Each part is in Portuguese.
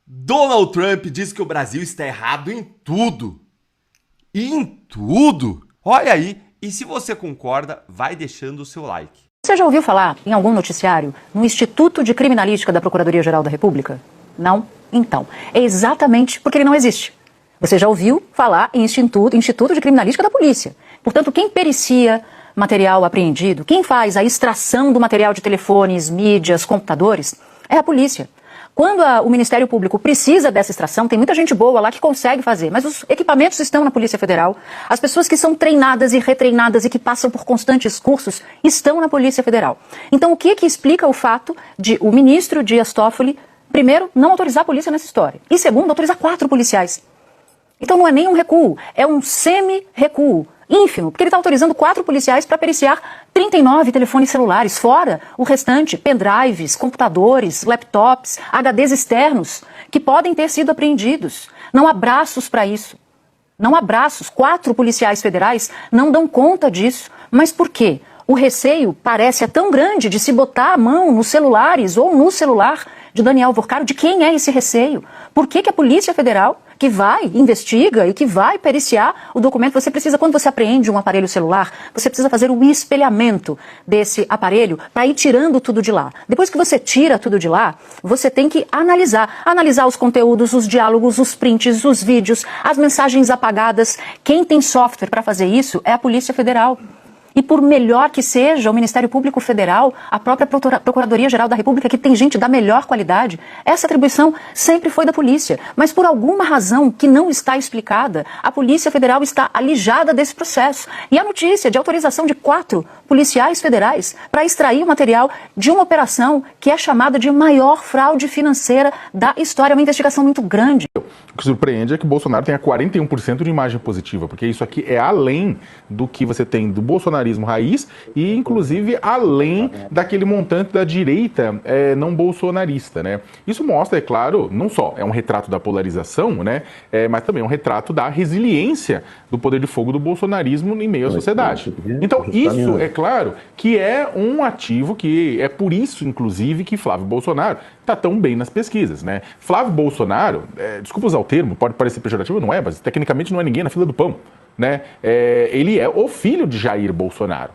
Donald Trump diz que o Brasil está errado em tudo. Em tudo? Olha aí, e se você concorda, vai deixando o seu like. Você já ouviu falar em algum noticiário no Instituto de Criminalística da Procuradoria-Geral da República? Não? Então, é exatamente porque ele não existe. Você já ouviu falar em Instituto de Criminalística da Polícia. Portanto, quem pericia material apreendido, quem faz a extração do material de telefones, mídias, computadores, é a polícia. Quando o Ministério Público precisa dessa extração, tem muita gente boa lá que consegue fazer, mas os equipamentos estão na Polícia Federal, as pessoas que são treinadas e retreinadas e que passam por constantes cursos estão na Polícia Federal. Então, o que explica o fato de o ministro Dias Toffoli, primeiro, não autorizar a polícia nessa história, e segundo, autorizar 4 policiais? Então não é nem um recuo, é um semi-recuo, ínfimo, porque ele está autorizando 4 policiais para periciar 39 telefones celulares, fora o restante, pendrives, computadores, laptops, HDs externos, que podem ter sido apreendidos. Não há braços para isso. Não há braços. 4 policiais federais não dão conta disso. Mas por quê? O receio parece tão grande de se botar a mão nos celulares ou no celular de Daniel Vorcaro. De quem é esse receio? Por que a Polícia Federal, que vai, investiga e que vai periciar o documento, você precisa, quando você apreende um aparelho celular, você precisa fazer um espelhamento desse aparelho para ir tirando tudo de lá. Depois que você tira tudo de lá, você tem que analisar os conteúdos, os diálogos, os prints, os vídeos, as mensagens apagadas. Quem tem software para fazer isso é a Polícia Federal. E por melhor que seja o Ministério Público Federal, a própria Procuradoria-Geral da República, que tem gente da melhor qualidade, essa atribuição sempre foi da polícia. Mas por alguma razão que não está explicada, a Polícia Federal está alijada desse processo. E a notícia de autorização de 4 policiais federais para extrair o material de uma operação que é chamada de maior fraude financeira da história, uma investigação muito grande. O que surpreende é que o Bolsonaro tenha 41% de imagem positiva, porque isso aqui é além do que você tem do bolsonarismo raiz e, inclusive, além daquele montante da direita não bolsonarista, né? Isso mostra, é claro, não só é um retrato da polarização, né? Mas também é um retrato da resiliência do poder de fogo do bolsonarismo em meio à sociedade. Então, isso, é claro, que é um ativo que é por isso, inclusive, que Flávio Bolsonaro está tão bem nas pesquisas, né? Flávio Bolsonaro, desculpa usar o termo, pode parecer pejorativo, não é, mas tecnicamente não é ninguém na fila do pão, né? Ele é o filho de Jair Bolsonaro.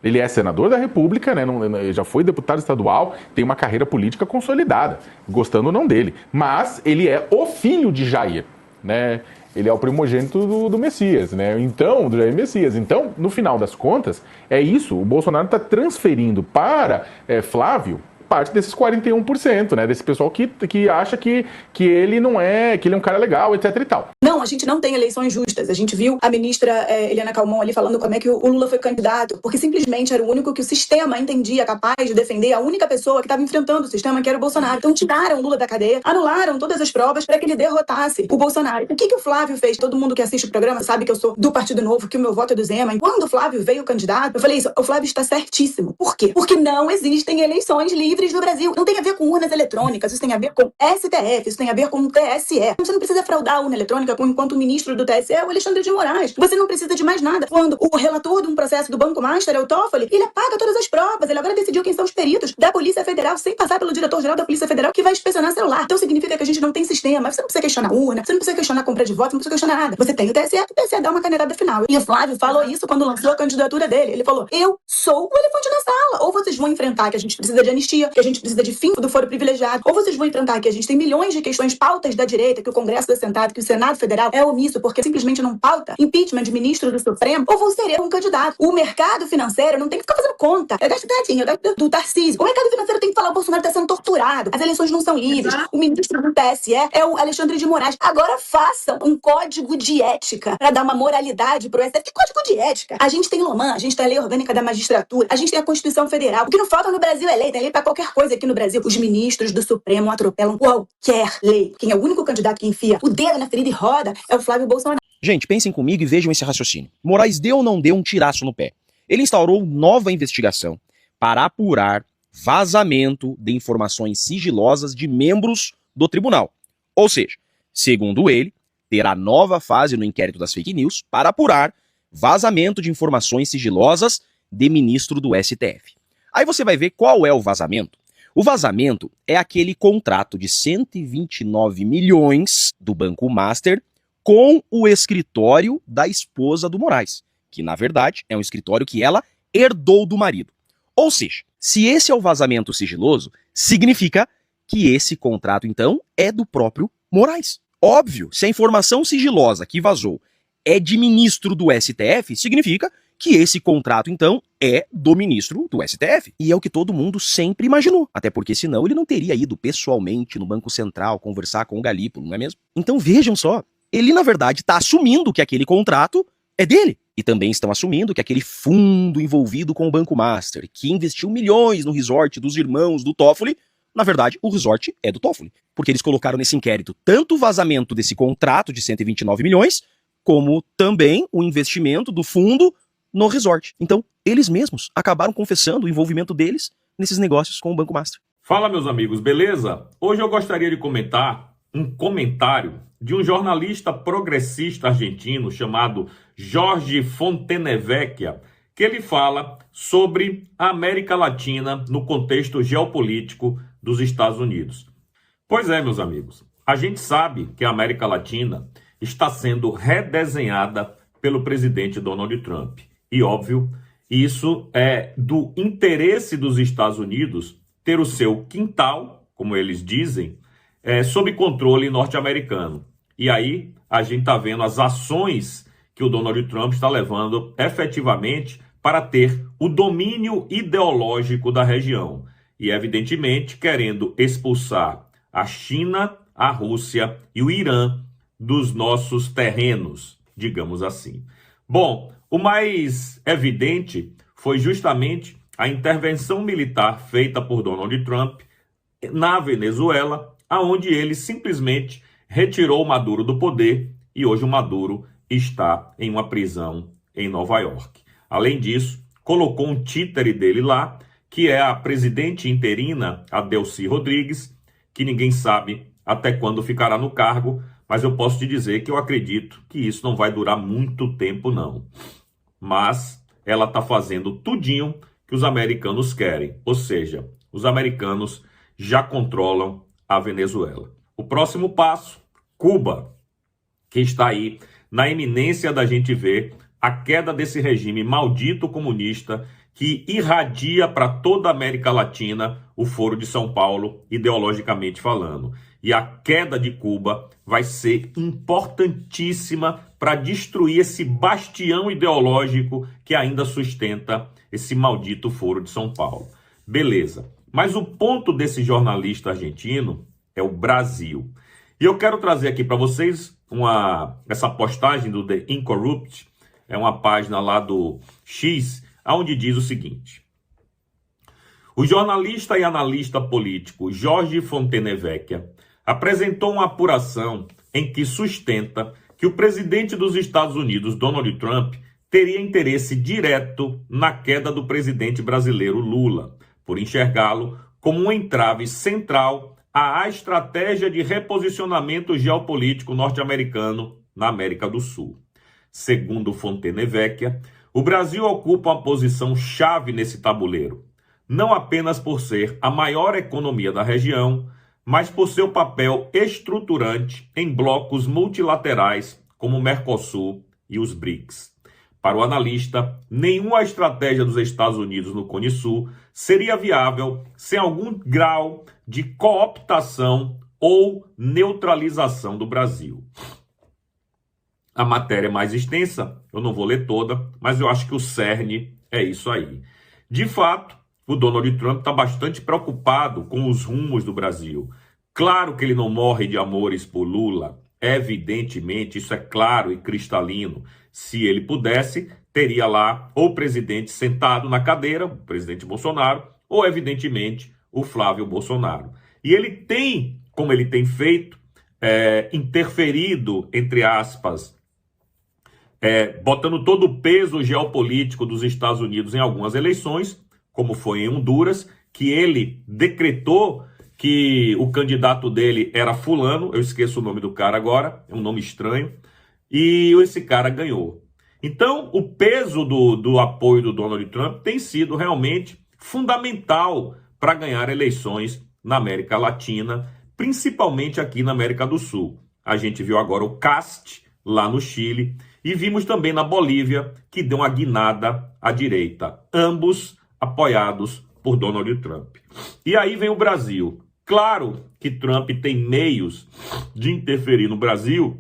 Ele é senador da República, né? Já foi deputado estadual, tem uma carreira política consolidada, gostando ou não dele. Mas ele é o filho de Jair, né? Ele é o primogênito do Messias, né? Então, do Jair Messias. Então, no final das contas, é isso. O Bolsonaro está transferindo para Flávio parte desses 41%, né? Desse pessoal que acha que ele não é, que ele é um cara legal, etc e tal. Não, a gente não tem eleições justas. A gente viu a ministra Eliana Calmon ali falando como é que o Lula foi candidato, porque simplesmente era o único que o sistema entendia capaz de defender, a única pessoa que estava enfrentando o sistema, que era o Bolsonaro. Então tiraram o Lula da cadeia, anularam todas as provas para que ele derrotasse o Bolsonaro. O que o Flávio fez? Todo mundo que assiste o programa sabe que eu sou do Partido Novo, que o meu voto é do Zema. E quando o Flávio veio candidato, eu falei isso, o Flávio está certíssimo. Por quê? Porque não existem eleições livres no Brasil. Não tem a ver com urnas eletrônicas, isso tem a ver com STF, isso tem a ver com TSE. Você não precisa fraudar a urna eletrônica enquanto o ministro do TSE é o Alexandre de Moraes. Você não precisa de mais nada. Quando o relator de um processo do Banco Master é o Toffoli, ele apaga todas as provas. Ele agora decidiu quem são os peritos da Polícia Federal, sem passar pelo diretor-geral da Polícia Federal, que vai inspecionar celular. Então significa que a gente não tem sistema. Você não precisa questionar urna, você não precisa questionar compra de votos, você não precisa questionar nada. Você tem o TSE dá uma canetada final. E o Flávio falou isso quando lançou a candidatura dele. Ele falou, eu sou o elefante na sala. Ou vocês vão enfrentar que a gente precisa de anistia, que a gente precisa de fim do foro privilegiado, ou vocês vão enfrentar que a gente tem milhões de questões, pautas da direita, que o Congresso está sentado, que o Senado Federal é omisso porque simplesmente não pauta impeachment de ministro do Supremo, ou vão ser um candidato. O mercado financeiro não tem que ficar fazendo conta. Eu gasto tadinho, do Tarcísio. O mercado financeiro tem que falar, o Bolsonaro está sendo torturado, as eleições não são livres, o ministro do TSE é o Alexandre de Moraes. Agora façam um código de ética para dar uma moralidade pro STF. Que código de ética? A gente tem Loman, a gente tem a lei orgânica da magistratura, a gente tem a Constituição Federal. O que não falta no Brasil é lei, tem lei para qualquer coisa aqui no Brasil. Os ministros do Supremo atropelam qualquer lei. Quem é o único candidato que enfia o dedo na ferida e roda é o Flávio Bolsonaro. Gente, pensem comigo e vejam esse raciocínio. Moraes deu ou não deu um tiraço no pé? Ele instaurou nova investigação para apurar vazamento de informações sigilosas de membros do tribunal. Ou seja, segundo ele, terá nova fase no inquérito das fake news para apurar vazamento de informações sigilosas de ministro do STF. Aí você vai ver qual é o vazamento. O vazamento é aquele contrato de 129 milhões do Banco Master com o escritório da esposa do Moraes, que na verdade é um escritório que ela herdou do marido. Ou seja, se esse é o vazamento sigiloso, significa que esse contrato então é do próprio Moraes. Óbvio, se a informação sigilosa que vazou é de ministro do STF, significa que esse contrato, então, é do ministro do STF. E é o que todo mundo sempre imaginou. Até porque, senão, ele não teria ido pessoalmente no Banco Central conversar com o Galípolo, não é mesmo? Então, vejam só. Ele, na verdade, está assumindo que aquele contrato é dele. E também estão assumindo que aquele fundo envolvido com o Banco Master, que investiu milhões no resort dos irmãos do Toffoli, na verdade, o resort é do Toffoli. Porque eles colocaram nesse inquérito tanto o vazamento desse contrato de 129 milhões, como também o investimento do fundo no resort. Então, eles mesmos acabaram confessando o envolvimento deles nesses negócios com o Banco Master. Fala, meus amigos, beleza? Hoje eu gostaria de comentar um comentário de um jornalista progressista argentino chamado Jorge Fontenevecchia, que ele fala sobre a América Latina no contexto geopolítico dos Estados Unidos. Pois é, meus amigos, a gente sabe que a América Latina está sendo redesenhada pelo presidente Donald Trump. E, óbvio, isso é do interesse dos Estados Unidos ter o seu quintal, como eles dizem, sob controle norte-americano. E aí a gente está vendo as ações que o Donald Trump está levando efetivamente para ter o domínio ideológico da região. E, evidentemente, querendo expulsar a China, a Rússia e o Irã dos nossos terrenos, digamos assim. Bom, o mais evidente foi justamente a intervenção militar feita por Donald Trump na Venezuela, aonde ele simplesmente retirou Maduro do poder e hoje o Maduro está em uma prisão em Nova York. Além disso, colocou um títere dele lá, que é a presidente interina, a Delcy Rodrigues, que ninguém sabe até quando ficará no cargo, mas eu posso te dizer que eu acredito que isso não vai durar muito tempo, não. Mas ela está fazendo tudinho que os americanos querem. Ou seja, os americanos já controlam a Venezuela. O próximo passo, Cuba, que está aí na iminência da gente ver a queda desse regime maldito comunista que irradia para toda a América Latina o Foro de São Paulo, ideologicamente falando. E a queda de Cuba vai ser importantíssima para destruir esse bastião ideológico que ainda sustenta esse maldito Foro de São Paulo. Beleza. Mas o ponto desse jornalista argentino é o Brasil. E eu quero trazer aqui para vocês essa postagem do The Incorrupt, é uma página lá do X, onde diz o seguinte: o jornalista e analista político Jorge Fontenevecchia apresentou uma apuração em que sustenta que o presidente dos Estados Unidos, Donald Trump, teria interesse direto na queda do presidente brasileiro Lula, por enxergá-lo como um entrave central à estratégia de reposicionamento geopolítico norte-americano na América do Sul. Segundo Fontenevecchia, o Brasil ocupa uma posição chave nesse tabuleiro, não apenas por ser a maior economia da região, mas por seu papel estruturante em blocos multilaterais como o Mercosul e os BRICS. Para o analista, nenhuma estratégia dos Estados Unidos no Cone Sul seria viável sem algum grau de cooptação ou neutralização do Brasil. A matéria é mais extensa, eu não vou ler toda, mas eu acho que o cerne é isso aí. De fato, o Donald Trump está bastante preocupado com os rumos do Brasil. Claro que ele não morre de amores por Lula, evidentemente, isso é claro e cristalino. Se ele pudesse, teria lá ou o presidente sentado na cadeira, o presidente Bolsonaro, ou evidentemente o Flávio Bolsonaro. E ele tem, como ele tem feito, interferido, entre aspas, botando todo o peso geopolítico dos Estados Unidos em algumas eleições, como foi em Honduras, que ele decretou que o candidato dele era fulano, eu esqueço o nome do cara agora, é um nome estranho, e esse cara ganhou. Então, o peso do apoio do Donald Trump tem sido realmente fundamental para ganhar eleições na América Latina, principalmente aqui na América do Sul. A gente viu agora o Cast lá no Chile e vimos também na Bolívia, que deu uma guinada à direita, ambos apoiados por Donald Trump. E aí vem o Brasil. Claro que Trump tem meios de interferir no Brasil,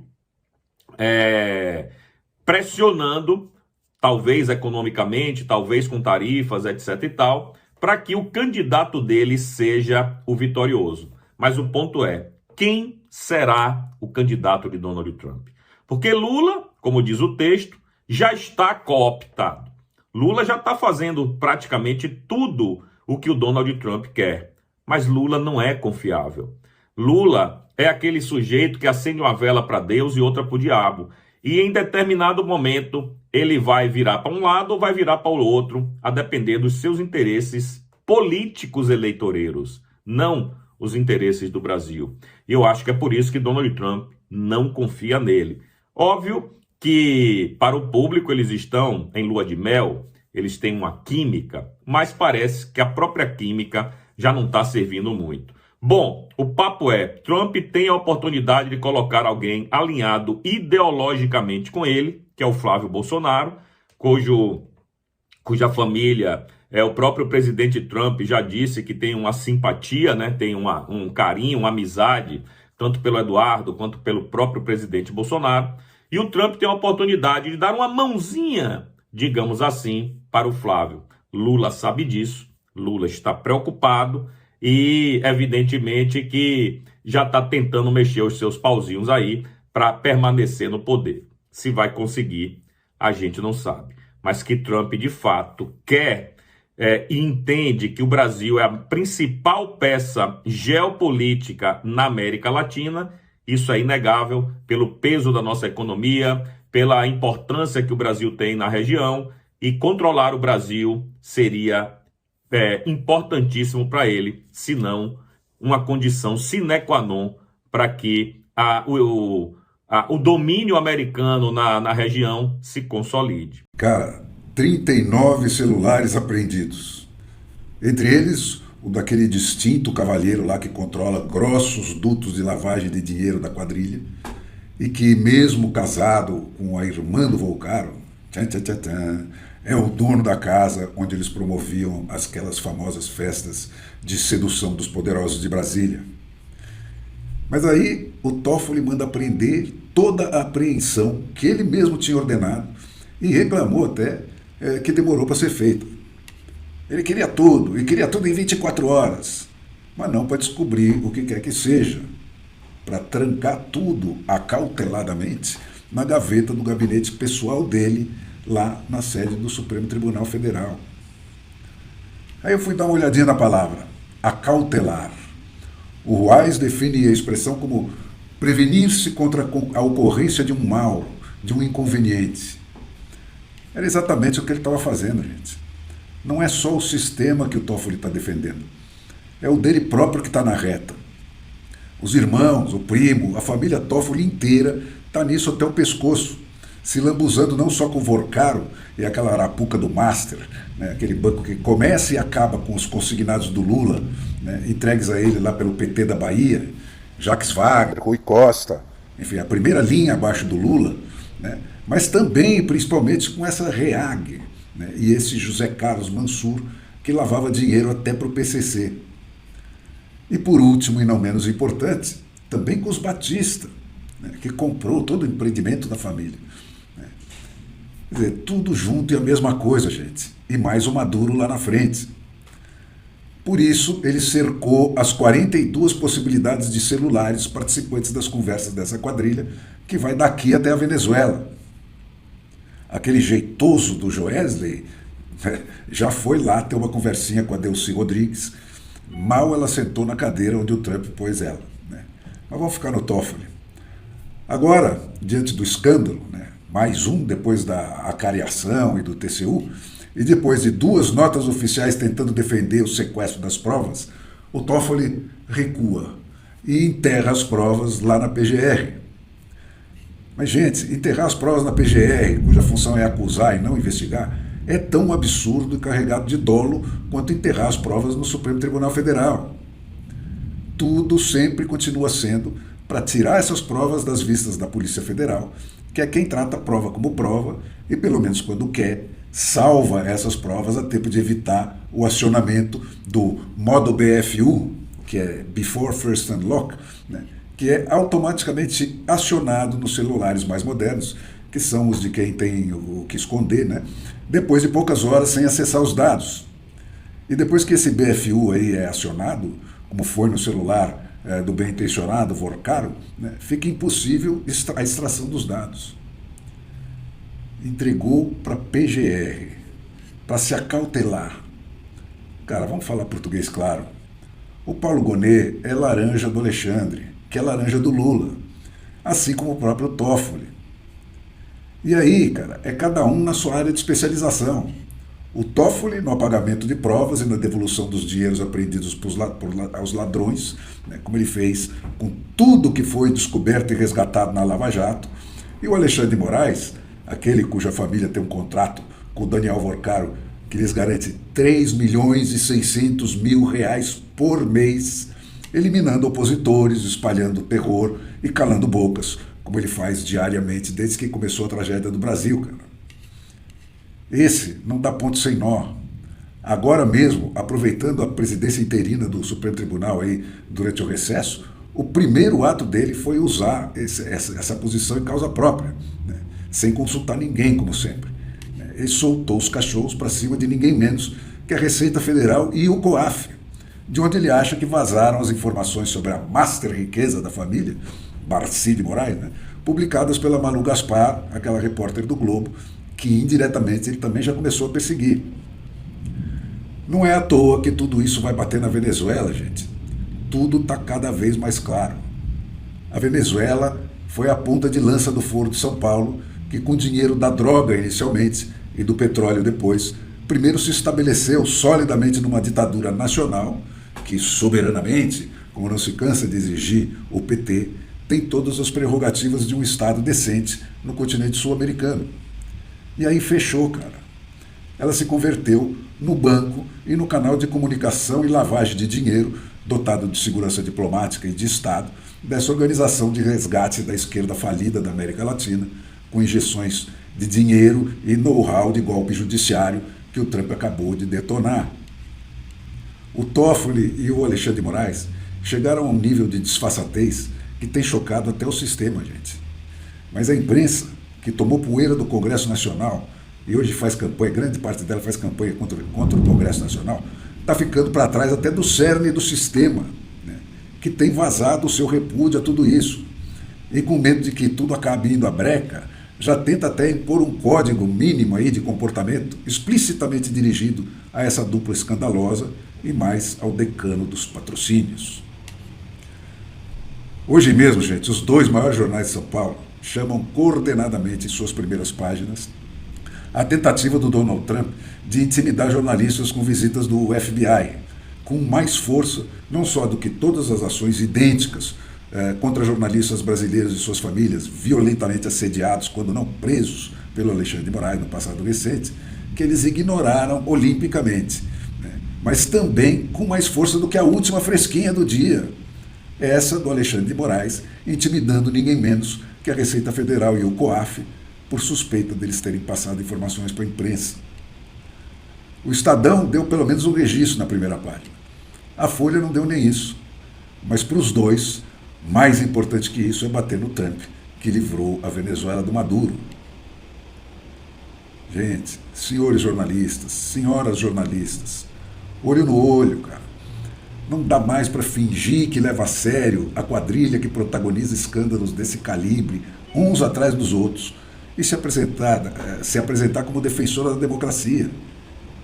pressionando, talvez economicamente, talvez com tarifas, etc e tal, para que o candidato dele seja o vitorioso. Mas o ponto é, quem será o candidato de Donald Trump? Porque Lula, como diz o texto, já está cooptado. Lula já está fazendo praticamente tudo o que o Donald Trump quer. Mas Lula não é confiável. Lula é aquele sujeito que acende uma vela para Deus e outra para o diabo. E em determinado momento ele vai virar para um lado ou vai virar para o outro, a depender dos seus interesses políticos eleitoreiros, não os interesses do Brasil. E eu acho que é por isso que Donald Trump não confia nele. Óbvio que para o público eles estão em lua de mel, eles têm uma química, mas parece que a própria química já não está servindo muito. Bom, o papo é, Trump tem a oportunidade de colocar alguém alinhado ideologicamente com ele, que é o Flávio Bolsonaro, cuja família, o próprio presidente Trump já disse que tem uma simpatia, né, tem um carinho, uma amizade, tanto pelo Eduardo quanto pelo próprio presidente Bolsonaro. E o Trump tem a oportunidade de dar uma mãozinha, digamos assim, para o Flávio. Lula sabe disso, Lula está preocupado e evidentemente que já está tentando mexer os seus pauzinhos aí para permanecer no poder. Se vai conseguir, a gente não sabe. Mas que Trump de fato quer e entende que o Brasil é a principal peça geopolítica na América Latina, isso é inegável pelo peso da nossa economia, pela importância que o Brasil tem na região, e controlar o Brasil seria importantíssimo para ele, se não uma condição sine qua non para que o domínio americano na região se consolide. Cara, 39 celulares apreendidos. Entre eles, o daquele distinto cavalheiro lá que controla grossos dutos de lavagem de dinheiro da quadrilha e que, mesmo casado com a irmã do Volcaro, é o dono da casa onde eles promoviam aquelas famosas festas de sedução dos poderosos de Brasília. Mas aí o Toffoli manda prender toda a apreensão que ele mesmo tinha ordenado e reclamou até que demorou para ser feita. Ele queria tudo, e queria tudo em 24 horas, mas não para descobrir o que quer que seja, para trancar tudo acauteladamente na gaveta do gabinete pessoal dele, lá na sede do Supremo Tribunal Federal. Aí eu fui dar uma olhadinha na palavra, acautelar. O Wise define a expressão como prevenir-se contra a ocorrência de um mal, de um inconveniente. Era exatamente o que ele estava fazendo, gente. Não é só o sistema que o Toffoli está defendendo, é o dele próprio que está na reta. Os irmãos, o primo, a família Toffoli inteira está nisso até o pescoço, se lambuzando não só com o Volcaro e aquela arapuca do Master, né, aquele banco que começa e acaba com os consignados do Lula, né, entregues a ele lá pelo PT da Bahia, Jacques Wagner, Rui Costa, enfim, a primeira linha abaixo do Lula, né, mas também, principalmente, com essa REAG, né, e esse José Carlos Mansur, que lavava dinheiro até para o PCC. E por último, e não menos importante, também com os Batista, né, que comprou todo o empreendimento da família. Quer dizer, tudo junto e a mesma coisa, gente. E mais o Maduro lá na frente. Por isso, ele cercou as 42 possibilidades de celulares participantes das conversas dessa quadrilha, que vai daqui até a Venezuela. Aquele jeitoso do Joesley já foi lá ter uma conversinha com a Delcy Rodrigues. Mal ela sentou na cadeira onde o Trump pôs ela. Né? Mas vamos ficar no Toffoli. Agora, diante do escândalo, né, mais um depois da acariação e do TCU, e depois de 2 notas oficiais tentando defender o sequestro das provas, o Toffoli recua e enterra as provas lá na PGR. Mas, gente, enterrar as provas na PGR, cuja função é acusar e não investigar, é tão absurdo e carregado de dolo quanto enterrar as provas no Supremo Tribunal Federal. Tudo sempre continua sendo para tirar essas provas das vistas da Polícia Federal, que é quem trata a prova como prova e, pelo menos quando quer, salva essas provas a tempo de evitar o acionamento do modo BFU, que é Before First Unlock, né, que é automaticamente acionado nos celulares mais modernos, que são os de quem tem o que esconder, né, depois de poucas horas sem acessar os dados. E depois que esse BFU aí é acionado, como foi no celular do bem-intencionado Vorcaro, né, fica impossível a extração dos dados. Entregou para PGR, para se acautelar. Cara, vamos falar português claro. O Paulo Gonet é laranja do Alexandre, que é laranja do Lula, assim como o próprio Toffoli. E aí, cara, é cada um na sua área de especialização. O Toffoli no apagamento de provas e na devolução dos dinheiros apreendidos aos ladrões, né, como ele fez com tudo que foi descoberto e resgatado na Lava Jato. E o Alexandre de Moraes, aquele cuja família tem um contrato com o Daniel Vorcaro, que lhes garante 3.600.000 reais por mês, eliminando opositores, espalhando terror e calando bocas, como ele faz diariamente desde que começou a tragédia do Brasil, cara. Esse não dá ponto sem nó. Agora mesmo, aproveitando a presidência interina do Supremo Tribunal aí durante o recesso, o primeiro ato dele foi usar essa posição em causa própria, né, sem consultar ninguém, como sempre. Ele soltou os cachorros para cima de ninguém menos que a Receita Federal e o COAF, de onde ele acha que vazaram as informações sobre a master riqueza da família, Barcy de Moraes, né, publicadas pela Manu Gaspar, aquela repórter do Globo, que indiretamente ele também já começou a perseguir. Não é à toa que tudo isso vai bater na Venezuela, gente. Tudo está cada vez mais claro. A Venezuela foi a ponta de lança do Foro de São Paulo, que com dinheiro da droga inicialmente e do petróleo depois, primeiro se estabeleceu solidamente numa ditadura nacional, que soberanamente, como não se cansa de exigir o PT, tem todas as prerrogativas de um Estado decente no continente sul-americano. E aí fechou, cara. Ela se converteu no banco e no canal de comunicação e lavagem de dinheiro, dotado de segurança diplomática e de Estado, dessa organização de resgate da esquerda falida da América Latina, com injeções de dinheiro e know-how de golpe judiciário que o Trump acabou de detonar. O Toffoli e o Alexandre de Moraes chegaram a um nível de disfarçatez que tem chocado até o sistema, gente. Mas a imprensa, que tomou poeira do Congresso Nacional e hoje faz campanha, grande parte dela faz campanha contra o Congresso Nacional, está ficando para trás até do cerne do sistema, né, que tem vazado o seu repúdio a tudo isso. E com medo de que tudo acabe indo à breca, já tenta até impor um código mínimo aí de comportamento explicitamente dirigido a essa dupla escandalosa e mais ao decano dos patrocínios. Hoje mesmo, gente, os dois maiores jornais de São Paulo chamam coordenadamente em suas primeiras páginas a tentativa do Donald Trump de intimidar jornalistas com visitas do FBI, com mais força, não só do que todas as ações idênticas contra jornalistas brasileiros e suas famílias, violentamente assediados, quando não presos, pelo Alexandre de Moraes no passado recente, que eles ignoraram olimpicamente, né? Mas também com mais força do que a última fresquinha do dia, essa do Alexandre de Moraes, intimidando ninguém menos que a Receita Federal e o COAF, por suspeita deles terem passado informações para a imprensa. O Estadão deu pelo menos um registro na primeira página. A Folha não deu nem isso. Mas para os dois, mais importante que isso é bater no Trump, que livrou a Venezuela do Maduro. Gente, senhores jornalistas, senhoras jornalistas, olho no olho, cara. Não dá mais para fingir que leva a sério a quadrilha que protagoniza escândalos desse calibre, uns atrás dos outros, e se apresentar como defensora da democracia.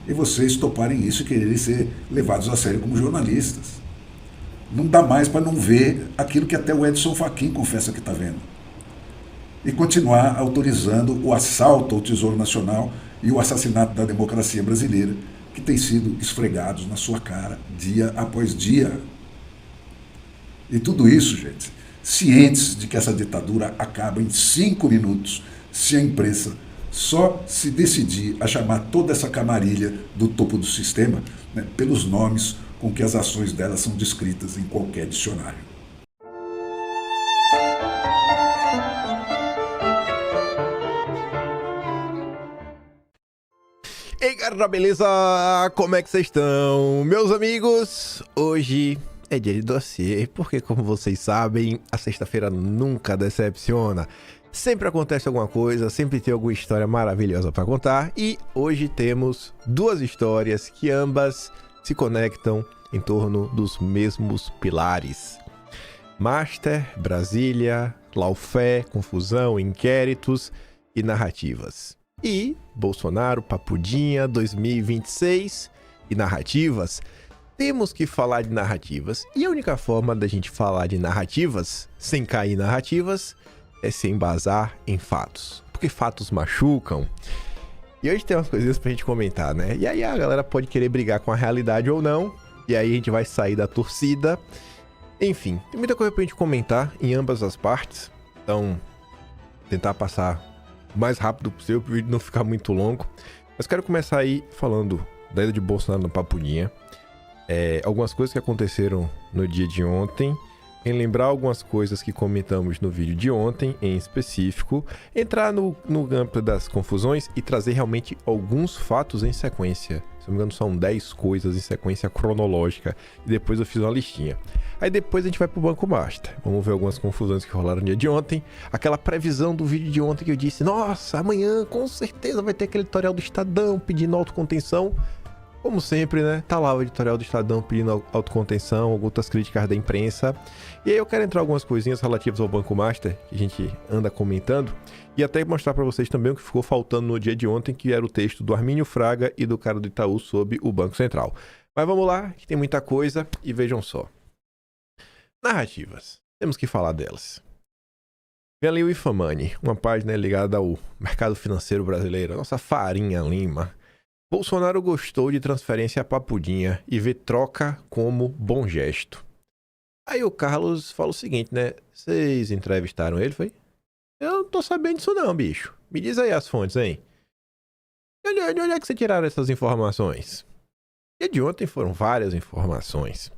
E vocês toparem isso e quererem ser levados a sério como jornalistas. Não dá mais para não ver aquilo que até o Edson Fachin confessa que está vendo. E continuar autorizando o assalto ao Tesouro Nacional e o assassinato da democracia brasileira, que tem sido esfregados na sua cara dia após dia. E tudo isso, gente, cientes de que essa ditadura acaba em 5 minutos se a imprensa só se decidir a chamar toda essa camarilha do topo do sistema, né, pelos nomes com que as ações delas são descritas em qualquer dicionário. Ei, galera, beleza? Como é que vocês estão? Meus amigos, hoje é dia de dossiê, porque como vocês sabem, a sexta-feira nunca decepciona. Sempre acontece alguma coisa, sempre tem alguma história maravilhosa para contar, e hoje temos duas histórias que ambas se conectam em torno dos mesmos pilares. Master, Brasília, lawfare, confusão, inquéritos e narrativas. E Bolsonaro, Papudinha, 2026 e narrativas. Temos que falar de narrativas, e a única forma da gente falar de narrativas, sem cair em narrativas, é se embasar em fatos. Porque fatos machucam. E hoje tem umas coisinhas pra gente comentar, né? E aí a galera pode querer brigar com a realidade ou não, e aí a gente vai sair da torcida. Enfim, tem muita coisa pra gente comentar em ambas as partes, então tentar passar o mais rápido possível para o vídeo não ficar muito longo. Mas quero começar aí falando da ida de Bolsonaro no Papudinha. Algumas coisas que aconteceram no dia de ontem. Em lembrar algumas coisas que comentamos no vídeo de ontem, em específico. Entrar no âmbito das confusões e trazer realmente alguns fatos em sequência. Se não me engano, são 10 coisas em sequência cronológica. E depois eu fiz uma listinha. Aí depois a gente vai pro Banco Master. Vamos ver algumas confusões que rolaram no dia de ontem. Aquela previsão do vídeo de ontem que eu disse: nossa, amanhã com certeza vai ter aquele editorial do Estadão pedindo autocontenção. Como sempre, né? Tá lá o editorial do Estadão pedindo autocontenção, outras críticas da imprensa. E aí eu quero entrar algumas coisinhas relativas ao Banco Master, que a gente anda comentando. E até mostrar pra vocês também o que ficou faltando no dia de ontem, que era o texto do Armínio Fraga e do cara do Itaú sobre o Banco Central. Mas vamos lá, que tem muita coisa e vejam só. Narrativas. Temos que falar delas. Vem ali o Ifamani, uma página ligada ao mercado financeiro brasileiro, a nossa Farinha Lima. Bolsonaro gostou de transferência a Papudinha e vê troca como bom gesto. Aí o Carlos fala o seguinte, né? Vocês entrevistaram ele, foi? Eu não tô sabendo disso não, bicho. Me diz aí as fontes, hein? De onde é que vocês tiraram essas informações? E de ontem foram várias informações.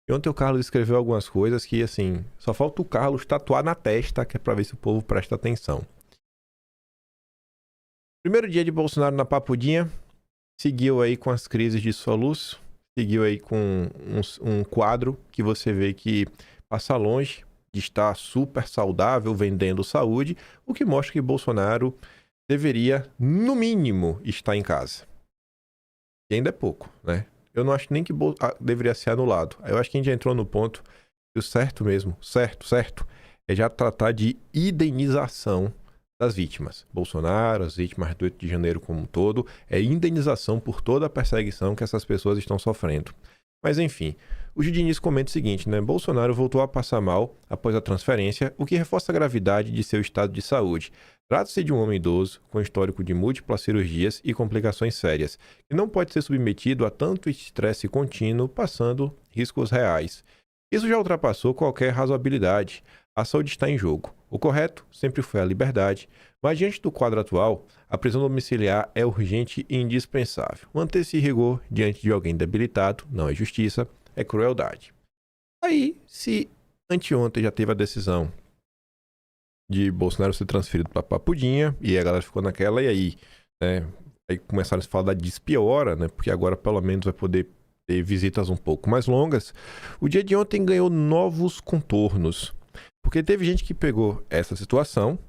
E ontem o Carlos escreveu algumas coisas que, assim, só falta o Carlos tatuar na testa, que é pra ver se o povo presta atenção. Primeiro dia de Bolsonaro na Papudinha, seguiu aí com as crises de soluço, seguiu aí com um quadro que você vê que passa longe de estar super saudável, vendendo saúde, o que mostra que Bolsonaro deveria, no mínimo, estar em casa. E ainda é pouco, né? Eu não acho nem que deveria ser anulado. Eu acho que a gente já entrou no ponto que o certo mesmo, certo, é já tratar de indenização das vítimas. Bolsonaro, as vítimas do 8 de janeiro como um todo, é indenização por toda a perseguição que essas pessoas estão sofrendo. Mas enfim, o Diniz comenta o seguinte, né? Bolsonaro voltou a passar mal após a transferência, o que reforça a gravidade de seu estado de saúde. Trata-se de um homem idoso, com histórico de múltiplas cirurgias e complicações sérias, que não pode ser submetido a tanto estresse contínuo, passando riscos reais. Isso já ultrapassou qualquer razoabilidade. A saúde está em jogo. O correto sempre foi a liberdade, mas diante do quadro atual, a prisão domiciliar é urgente e indispensável. Manter-se em rigor diante de alguém debilitado não é justiça, é crueldade. Aí, se anteontem já teve a decisão de Bolsonaro ser transferido para Papudinha, e a galera ficou naquela, e aí, né? Aí começaram a se falar da despiora, né? Porque agora pelo menos vai poder ter visitas um pouco mais longas. O dia de ontem ganhou novos contornos, porque teve gente que pegou essa situação,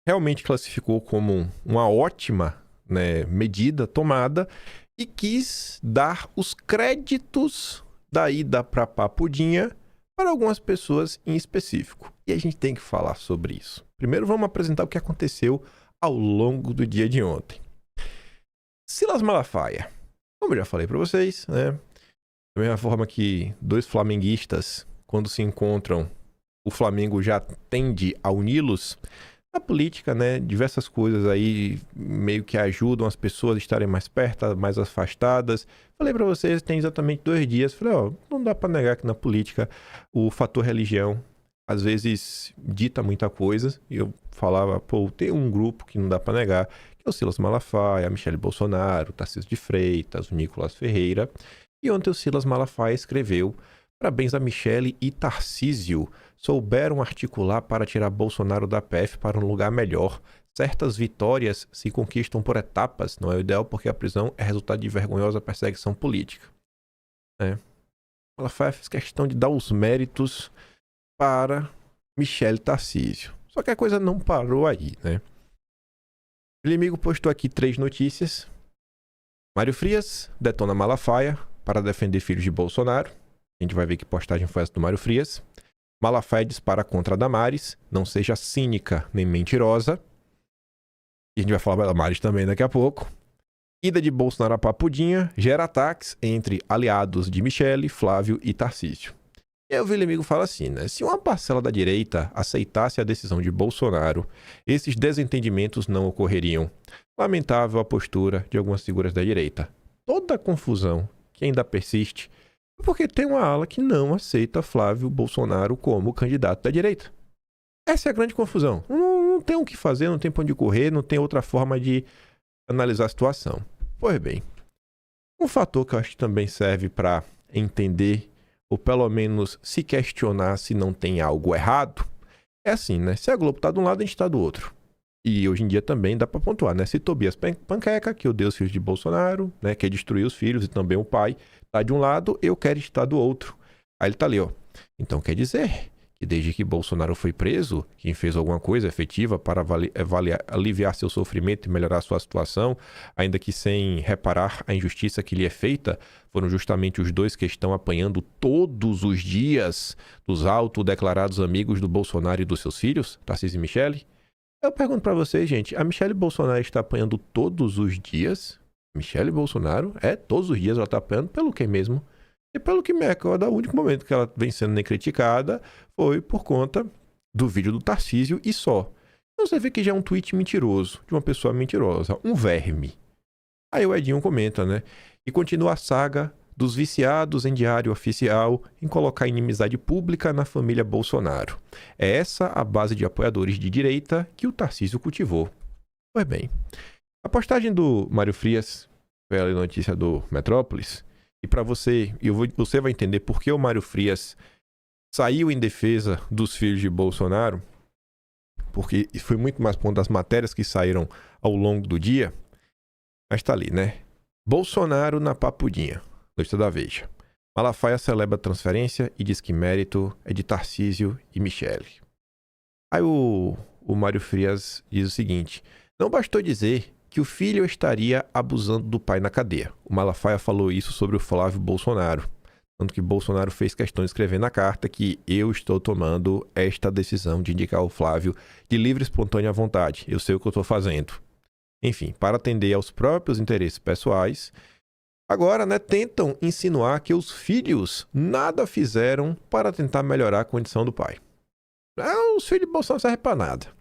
realmente classificou como uma ótima, né, medida tomada e quis dar os créditos da ida para Papudinha para algumas pessoas em específico. E a gente tem que falar sobre isso. Primeiro vamos apresentar o que aconteceu ao longo do dia de ontem. Silas Malafaia, como eu já falei para vocês, né? Da mesma forma que dois flamenguistas, quando se encontram, o Flamengo já tende a uni-los. Na política, né, diversas coisas aí meio que ajudam as pessoas a estarem mais perto, mais afastadas. Falei pra vocês, tem exatamente 2 dias. Falei, ó, não dá pra negar que na política o fator religião às vezes dita muita coisa, e eu falava, pô, tem um grupo que não dá pra negar, que é o Silas Malafaia, a Michele Bolsonaro, o Tarcísio de Freitas, o Nicolas Ferreira, e ontem o Silas Malafaia escreveu: parabéns a Michele e Tarcísio, souberam articular para tirar Bolsonaro da PF para um lugar melhor. Certas vitórias se conquistam por etapas, não é o ideal porque a prisão é resultado de vergonhosa perseguição política. Malafaia fez questão de dar os méritos para Michele Tarcísio. Só que a coisa não parou aí, né? O inimigo postou aqui 3 notícias. Mário Frias detona Malafaia para defender filhos de Bolsonaro. A gente vai ver que postagem foi essa do Mário Frias. Malafaia dispara contra Damares. Não seja cínica nem mentirosa. E a gente vai falar da Damares também daqui a pouco. Ida de Bolsonaro a Papudinha gera ataques entre aliados de Michele, Flávio e Tarcísio. E aí o inimigo fala assim, né? Se uma parcela da direita aceitasse a decisão de Bolsonaro, esses desentendimentos não ocorreriam. Lamentável a postura de algumas figuras da direita. Toda a confusão que ainda persiste é porque tem uma ala que não aceita Flávio Bolsonaro como candidato da direita. Essa é a grande confusão. Não tem o que fazer, não tem pra onde correr, não tem outra forma de analisar a situação. Pois bem, um fator que eu acho que também serve para entender, ou pelo menos se questionar se não tem algo errado, é assim, né? Se a Globo tá de um lado, a gente tá do outro. E hoje em dia também dá para pontuar, né? Se Tobias Panqueca, que odeia os filhos de Bolsonaro, né? Quer destruir os filhos e também o pai, tá de um lado, eu quero estar do outro. Aí ele tá ali, ó. Então quer dizer que desde que Bolsonaro foi preso, quem fez alguma coisa efetiva para aliviar seu sofrimento e melhorar sua situação, ainda que sem reparar a injustiça que lhe é feita, foram justamente os dois que estão apanhando todos os dias dos autodeclarados amigos do Bolsonaro e dos seus filhos, Tarcísio e Michele? Eu pergunto para vocês, gente, a Michele Bolsonaro está apanhando todos os dias? Michele Bolsonaro, todos os dias ela está apanhando pelo que mesmo? E pelo que me recorda, o único momento que ela vem sendo nem criticada foi por conta do vídeo do Tarcísio e só. Então você vê que já é um tweet mentiroso, de uma pessoa mentirosa, um verme. Aí o Edinho comenta, né? E continua a saga dos viciados em diário oficial em colocar inimizade pública na família Bolsonaro. É essa a base de apoiadores de direita que o Tarcísio cultivou. Pois bem, a postagem do Mário Frias, foi a notícia do Metrópolis, e para você, você vai entender por que o Mário Frias saiu em defesa dos filhos de Bolsonaro, porque foi muito mais por das matérias que saíram ao longo do dia, mas tá ali, né? Bolsonaro na Papudinha, notícia da Veja. Malafaia celebra a transferência e diz que mérito é de Tarcísio e Michele. Aí o Mário Frias diz o seguinte: não bastou dizer que o filho estaria abusando do pai na cadeia. O Malafaia falou isso sobre o Flávio Bolsonaro. Tanto que Bolsonaro fez questão de escrever na carta que eu estou tomando esta decisão de indicar o Flávio de livre e espontânea vontade. Eu sei o que eu estou fazendo. Enfim, para atender aos próprios interesses pessoais, agora, né, tentam insinuar que os filhos nada fizeram para tentar melhorar a condição do pai. Os filhos de Bolsonaro não servem para nada.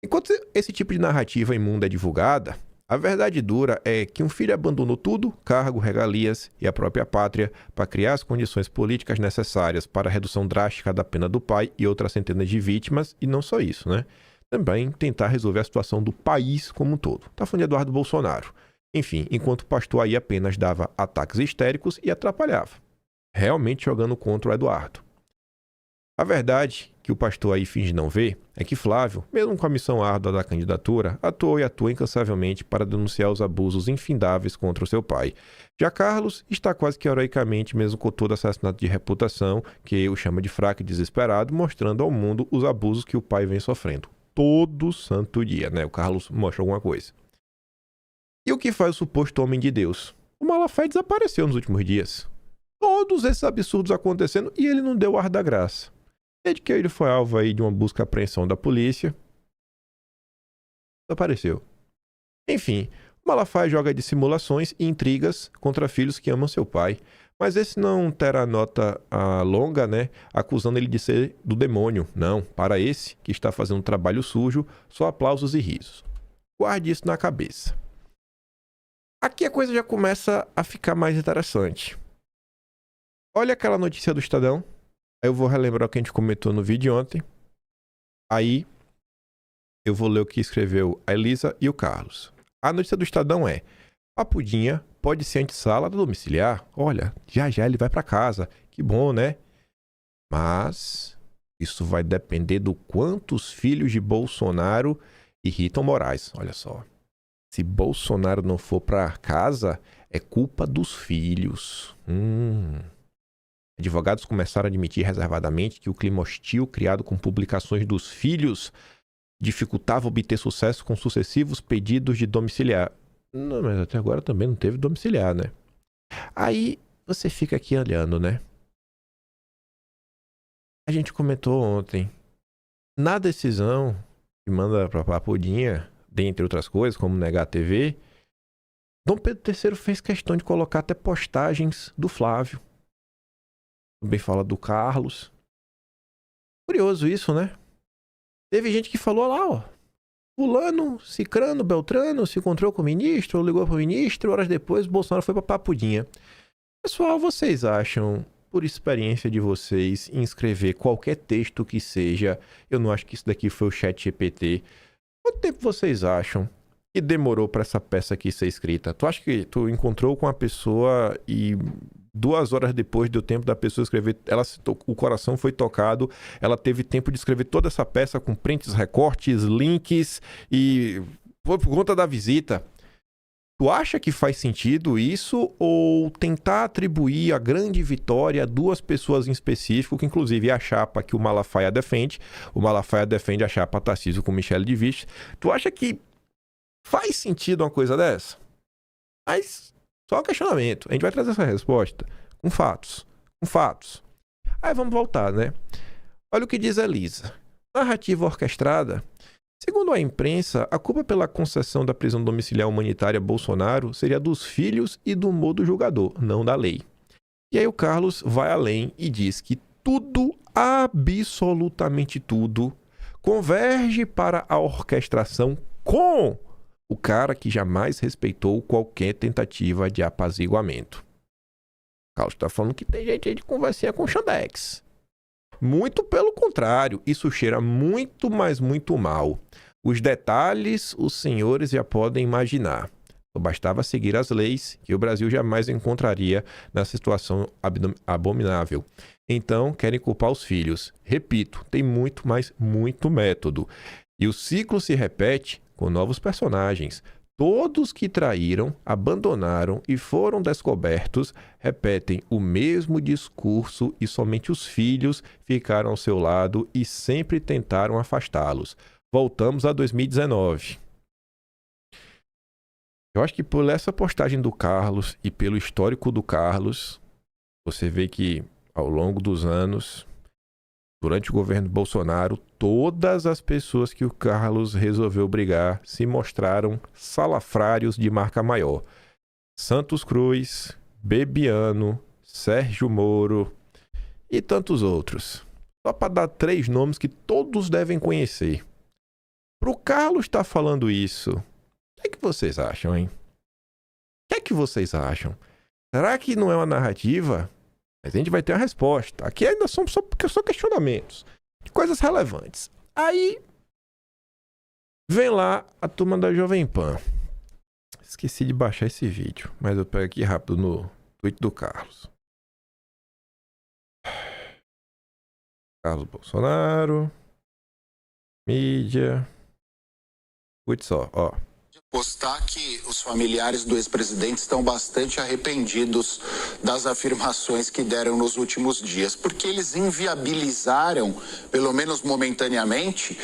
Enquanto esse tipo de narrativa imunda é divulgada, a verdade dura é que um filho abandonou tudo, cargo, regalias e a própria pátria, para criar as condições políticas necessárias para a redução drástica da pena do pai e outras centenas de vítimas, e não só isso, né? Também tentar resolver a situação do país como um todo. Tá falando de Eduardo Bolsonaro. Enfim, enquanto o pastor aí apenas dava ataques histéricos e atrapalhava, realmente jogando contra o Eduardo. A verdade que o pastor aí finge não ver é que Flávio, mesmo com a missão árdua da candidatura, atuou e atua incansavelmente para denunciar os abusos infindáveis contra o seu pai. Já Carlos está quase que heroicamente, mesmo com todo assassinato de reputação, que o chama de fraco e desesperado, mostrando ao mundo os abusos que o pai vem sofrendo. Todo santo dia, né? O Carlos mostra alguma coisa. E o que faz o suposto homem de Deus? O Malafaia desapareceu nos últimos dias. Todos esses absurdos acontecendo e ele não deu o ar da graça. Desde que ele foi alvo aí de uma busca e apreensão da polícia, desapareceu. Enfim, o Malafaia joga de simulações e intrigas contra filhos que amam seu pai. Mas esse não terá nota longa, né? Acusando ele de ser do demônio. Não, para esse, que está fazendo um trabalho sujo, só aplausos e risos. Guarde isso na cabeça. Aqui a coisa já começa a ficar mais interessante. Olha aquela notícia do Estadão. Aí eu vou relembrar o que a gente comentou no vídeo de ontem. Aí eu vou ler o que escreveu a Elisa e o Carlos. A notícia do Estadão é: Papudinha pode ser antessala do domiciliar. Olha, já já ele vai para casa. Que bom, né? Mas isso vai depender do quanto os filhos de Bolsonaro irritam Moraes. Olha só. Se Bolsonaro não for para casa, é culpa dos filhos. Advogados começaram a admitir reservadamente que o clima hostil criado com publicações dos filhos dificultava obter sucesso com sucessivos pedidos de domiciliar. Não, mas até agora também não teve domiciliar, né? Aí você fica aqui olhando, né? A gente comentou ontem. Na decisão que manda pra Papudinha, dentre outras coisas, como negar a TV, Dom Pedro III fez questão de colocar até postagens do Flávio. Também fala do Carlos. Curioso isso, né? Teve gente que falou lá, ó. Fulano, Cicrano, Beltrano se encontrou com o ministro, ou ligou para o ministro, horas depois Bolsonaro foi para Papudinha. Pessoal, vocês acham, por experiência de vocês, em escrever qualquer texto que seja, eu não acho que isso daqui foi o ChatGPT, quanto tempo vocês acham que demorou para essa peça aqui ser escrita? Tu acha que tu encontrou com a pessoa e 2 horas depois deu tempo da pessoa escrever, o coração foi tocado, ela teve tempo de escrever toda essa peça com prints, recortes, links e foi por conta da visita. Tu acha que faz sentido isso ou tentar atribuir a grande vitória a 2 pessoas em específico, que inclusive é a chapa que o Malafaia defende a chapa Tarcísio com Michele de Vichy. Tu acha que faz sentido uma coisa dessa? Mas só um questionamento. A gente vai trazer essa resposta com fatos. Aí vamos voltar, né? Olha o que diz a Elisa. Narrativa orquestrada. Segundo a imprensa, a culpa pela concessão da prisão domiciliar humanitária a Bolsonaro seria dos filhos e do modo julgador, não da lei. E aí o Carlos vai além e diz que tudo, absolutamente tudo, converge para a orquestração com o cara que jamais respeitou qualquer tentativa de apaziguamento. O Carlos está falando que tem gente aí de conversinha com o Xandex. Muito pelo contrário, isso cheira muito, mas muito mal. Os detalhes os senhores já podem imaginar. Só bastava seguir as leis que o Brasil jamais encontraria nessa situação abominável. Então, querem culpar os filhos. Repito, tem muito, mas muito método. E o ciclo se repete com novos personagens. Todos que traíram, abandonaram e foram descobertos repetem o mesmo discurso e somente os filhos ficaram ao seu lado e sempre tentaram afastá-los. Voltamos a 2019. Eu acho que por essa postagem do Carlos e pelo histórico do Carlos, você vê que ao longo dos anos, durante o governo Bolsonaro, todas as pessoas que o Carlos resolveu brigar se mostraram salafrários de marca maior. Santos Cruz, Bebiano, Sérgio Moro e tantos outros. Só para dar 3 nomes que todos devem conhecer. Para o Carlos estar falando isso, o que é que vocês acham, hein? O que é que vocês acham? Será que não é uma narrativa? Mas a gente vai ter uma resposta. Aqui ainda são só questionamentos de coisas relevantes. Aí vem lá a turma da Jovem Pan. Esqueci de baixar esse vídeo, mas eu pego aqui rápido no tweet do Carlos. Carlos Bolsonaro. Mídia. Tweet só, ó. Postar que os familiares do ex-presidente estão bastante arrependidos das afirmações que deram nos últimos dias, porque eles inviabilizaram, pelo menos momentaneamente,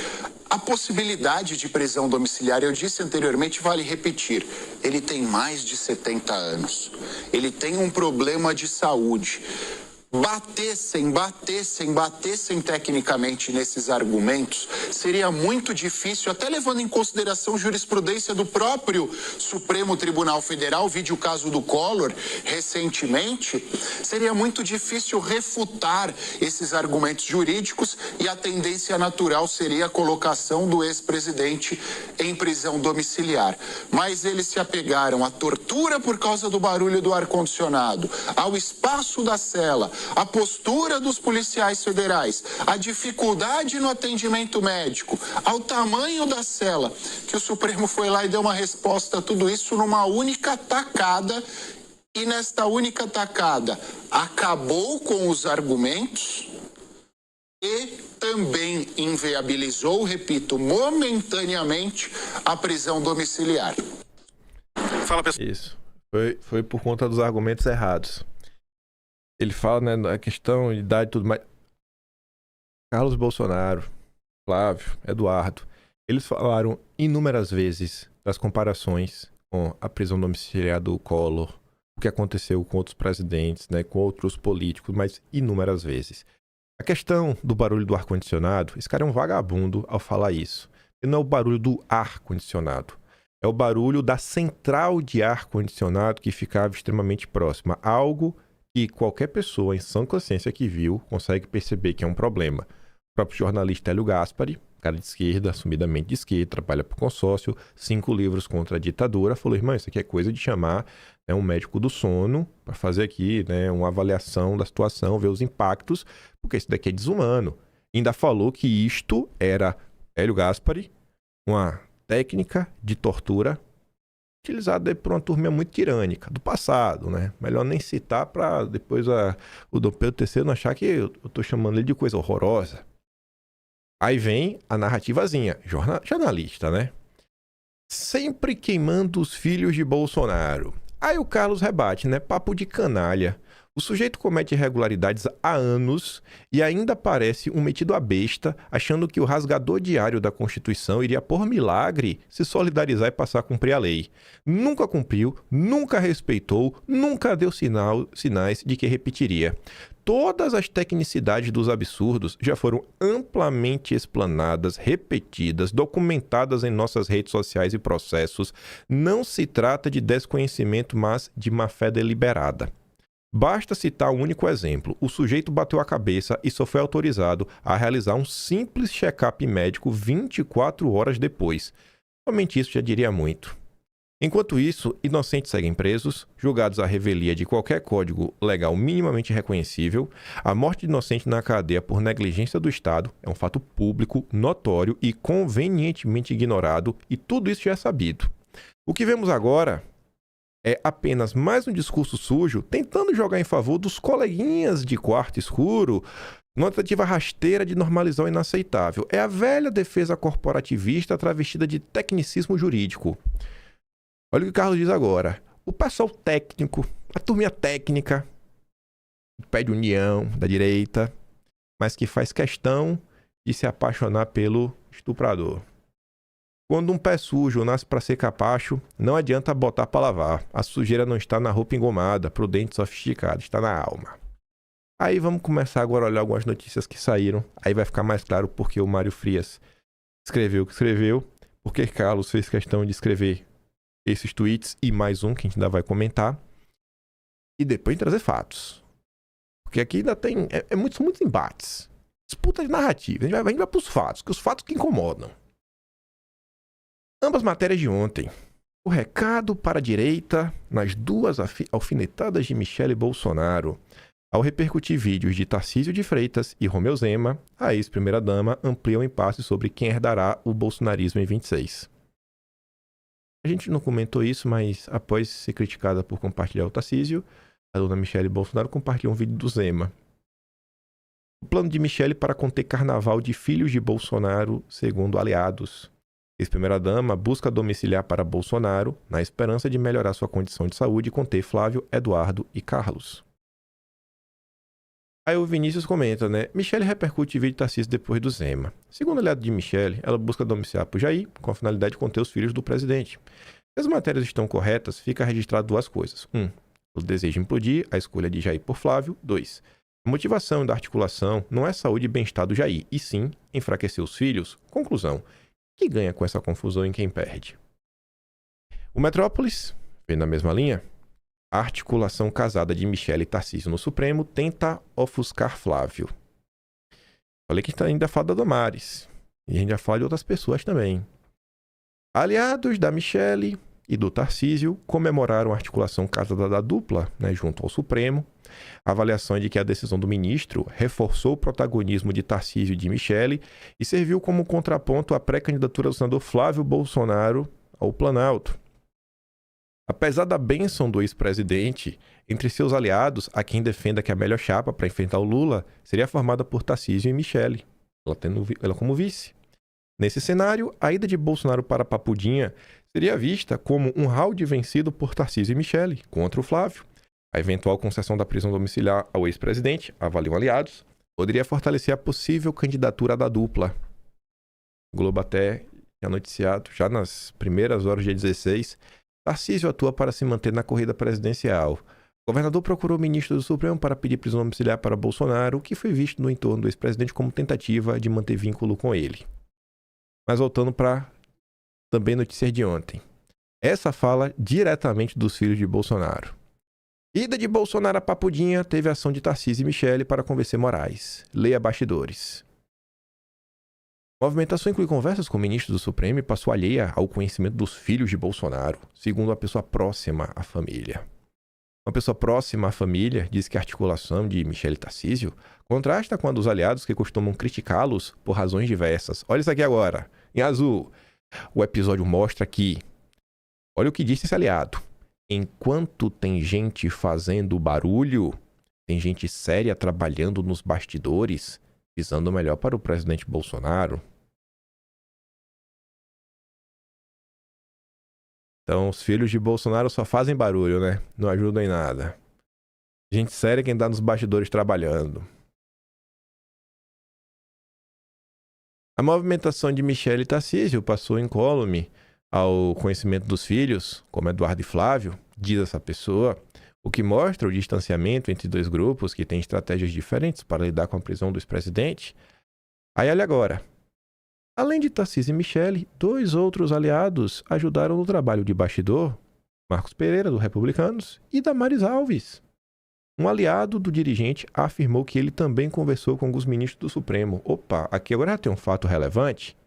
a possibilidade de prisão domiciliar. Eu disse anteriormente, vale repetir, ele tem mais de 70 anos, ele tem um problema de saúde. Batessem tecnicamente nesses argumentos, seria muito difícil, até levando em consideração jurisprudência do próprio Supremo Tribunal Federal, vide o caso do Collor recentemente, seria muito difícil refutar esses argumentos jurídicos e a tendência natural seria a colocação do ex-presidente em prisão domiciliar. Mas eles se apegaram à tortura por causa do barulho do ar-condicionado, ao espaço da cela, a postura dos policiais federais, a dificuldade no atendimento médico, ao tamanho da cela, que o Supremo foi lá e deu uma resposta a tudo isso numa única tacada. E nesta única tacada, acabou com os argumentos e também inviabilizou, repito, momentaneamente, a prisão domiciliar. Fala, pessoal. Isso. Foi por conta dos argumentos errados. Ele fala, né, na questão de idade e tudo mais. Carlos Bolsonaro, Flávio, Eduardo, eles falaram inúmeras vezes das comparações com a prisão domiciliar do Collor, o que aconteceu com outros presidentes, né, com outros políticos, mas inúmeras vezes. A questão do barulho do ar-condicionado, esse cara é um vagabundo ao falar isso. E não é o barulho do ar-condicionado. É o barulho da central de ar-condicionado que ficava extremamente próxima. Algo que qualquer pessoa em sã consciência que viu consegue perceber que é um problema. O próprio jornalista Hélio Gaspari, cara de esquerda, assumidamente de esquerda, trabalha para o consórcio, 5 livros contra a ditadura, falou, irmão, isso aqui é coisa de chamar, né, um médico do sono para fazer aqui, né, uma avaliação da situação, ver os impactos, porque isso daqui é desumano. Ainda falou que isto era, Hélio Gaspari, uma técnica de tortura utilizada por uma turma muito tirânica do passado, né? Melhor nem citar para depois o Dom Pedro III não achar que eu estou chamando ele de coisa horrorosa. Aí vem a narrativazinha, jornalista, né? Sempre queimando os filhos de Bolsonaro. Aí o Carlos rebate, né? Papo de canalha. O sujeito comete irregularidades há anos e ainda parece um metido a besta, achando que o rasgador diário da Constituição iria, por milagre, se solidarizar e passar a cumprir a lei. Nunca cumpriu, nunca respeitou, nunca deu sinais de que repetiria. Todas as tecnicidades dos absurdos já foram amplamente explanadas, repetidas, documentadas em nossas redes sociais e processos. Não se trata de desconhecimento, mas de má-fé deliberada. Basta citar um único exemplo. O sujeito bateu a cabeça e só foi autorizado a realizar um simples check-up médico 24 horas depois. Somente isso já diria muito. Enquanto isso, inocentes seguem presos, julgados à revelia de qualquer código legal minimamente reconhecível. A morte de inocente na cadeia por negligência do Estado é um fato público, notório e convenientemente ignorado, e tudo isso já é sabido. O que vemos agora é apenas mais um discurso sujo tentando jogar em favor dos coleguinhas de quarto escuro, numa tentativa rasteira de normalizar o inaceitável. É a velha defesa corporativista travestida de tecnicismo jurídico. Olha o que o Carlos diz agora. O pessoal técnico, a turminha técnica, pé de união da direita, mas que faz questão de se apaixonar pelo estuprador. Quando um pé sujo nasce para ser capacho, não adianta botar para lavar. A sujeira não está na roupa engomada, prudente e sofisticada, está na alma. Aí vamos começar agora a olhar algumas notícias que saíram. Aí vai ficar mais claro porque o Mário Frias escreveu o que escreveu, porque Carlos fez questão de escrever esses tweets e mais um que a gente ainda vai comentar. E depois trazer fatos. Porque aqui ainda tem são muitos embates. Disputa de narrativa. A gente vai para os fatos, que os fatos que incomodam. Ambas matérias de ontem. O recado para a direita nas duas alfinetadas de Michele Bolsonaro. Ao repercutir vídeos de Tarcísio de Freitas e Romeu Zema, a ex-primeira-dama amplia o impasse sobre quem herdará o bolsonarismo em 26. A gente não comentou isso, mas após ser criticada por compartilhar o Tarcísio, a dona Michele Bolsonaro compartilhou um vídeo do Zema. O plano de Michele para conter carnaval de filhos de Bolsonaro, segundo aliados. Ex-primeira-dama busca domiciliar para Bolsonaro na esperança de melhorar sua condição de saúde e conter Flávio, Eduardo e Carlos. Aí o Vinícius comenta, né? Michele repercute vídeo de Tarcísio depois do Zema. Segundo o aliado de Michele, ela busca domiciliar para o Jair com a finalidade de conter os filhos do presidente. Se as matérias estão corretas, fica registrado duas coisas. 1. O desejo de implodir a escolha de Jair por Flávio. 2. A motivação da articulação não é saúde e bem-estar do Jair, e sim enfraquecer os filhos. Conclusão. Que ganha com essa confusão em quem perde? O Metrópolis, vem na mesma linha, a articulação casada de Michele e Tarcísio no Supremo tenta ofuscar Flávio. Falei que a gente ainda fala da Damares, e a gente já fala de outras pessoas também. Aliados da Michele e do Tarcísio comemoraram a articulação casada da dupla, né, junto ao Supremo. A avaliação é de que a decisão do ministro reforçou o protagonismo de Tarcísio e de Michele e serviu como contraponto à pré-candidatura do senador Flávio Bolsonaro ao Planalto. Apesar da bênção do ex-presidente, entre seus aliados, há quem defenda que a melhor chapa para enfrentar o Lula seria formada por Tarcísio e Michele, ela como vice. Nesse cenário, a ida de Bolsonaro para Papudinha seria vista como um round vencido por Tarcísio e Michele contra o Flávio. A eventual concessão da prisão domiciliar ao ex-presidente, avaliam aliados, poderia fortalecer a possível candidatura da dupla. O Globo até tinha noticiado, já nas primeiras horas do dia 16, Tarcísio atua para se manter na corrida presidencial. O governador procurou o ministro do Supremo para pedir prisão domiciliar para Bolsonaro, o que foi visto no entorno do ex-presidente como tentativa de manter vínculo com ele. Mas voltando para também notícias de ontem. Essa fala diretamente dos filhos de Bolsonaro. Ida de Bolsonaro a Papudinha teve ação de Tarcísio e Michele para convencer Moraes. Leia bastidores. A movimentação inclui conversas com o ministro do Supremo e passou alheia ao conhecimento dos filhos de Bolsonaro, segundo uma pessoa próxima à família. Uma pessoa próxima à família diz que a articulação de Michele e Tarcísio contrasta com a dos aliados que costumam criticá-los por razões diversas. Olha isso aqui agora, em azul. O episódio mostra que, olha o que disse esse aliado. Enquanto tem gente fazendo barulho, tem gente séria trabalhando nos bastidores, visando o melhor para o presidente Bolsonaro. Então, os filhos de Bolsonaro só fazem barulho, né? Não ajudam em nada. Gente séria quem tá nos bastidores trabalhando. A movimentação de Michele e Tarcísio passou incólume ao conhecimento dos filhos, como Eduardo e Flávio, diz essa pessoa, o que mostra o distanciamento entre dois grupos que têm estratégias diferentes para lidar com a prisão do ex-presidente. Aí olha agora. Além de Tarcísio e Michele, dois outros aliados ajudaram no trabalho de bastidor, Marcos Pereira, do Republicanos, e Damares Alves. Um aliado do dirigente afirmou que ele também conversou com alguns ministros do Supremo. Opa, aqui agora já tem um fato relevante.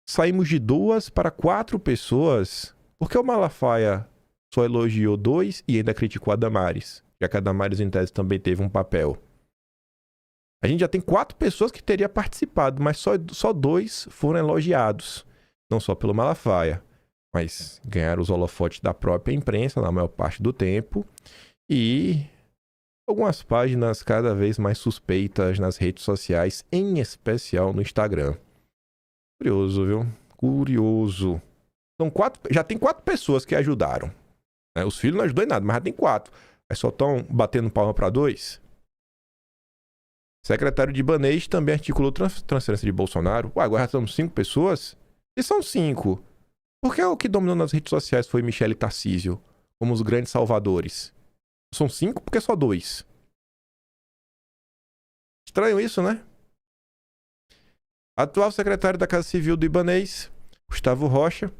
Saímos de 2 para 4 pessoas, porque o Malafaia só elogiou 2 e ainda criticou a Damares, já que a Damares, em tese, também teve um papel. A gente já tem 4 pessoas que teriam participado, mas só 2 foram elogiados. Não só pelo Malafaia, mas ganharam os holofotes da própria imprensa na maior parte do tempo. E algumas páginas cada vez mais suspeitas nas redes sociais, em especial no Instagram. Curioso, viu? Curioso. Já tem 4 pessoas que ajudaram. Os filhos não ajudou em nada, mas já tem 4. Aí só estão batendo palma para 2. Secretário de Ibanez também articulou transferência de Bolsonaro. Ué, agora já estamos 5 pessoas? E são 5. Por que o que dominou nas redes sociais foi Michele e Tarcísio, como os grandes salvadores? São 5 porque só 2. Estranho isso, né? Atual secretário da Casa Civil do Ibanez, Gustavo Rocha,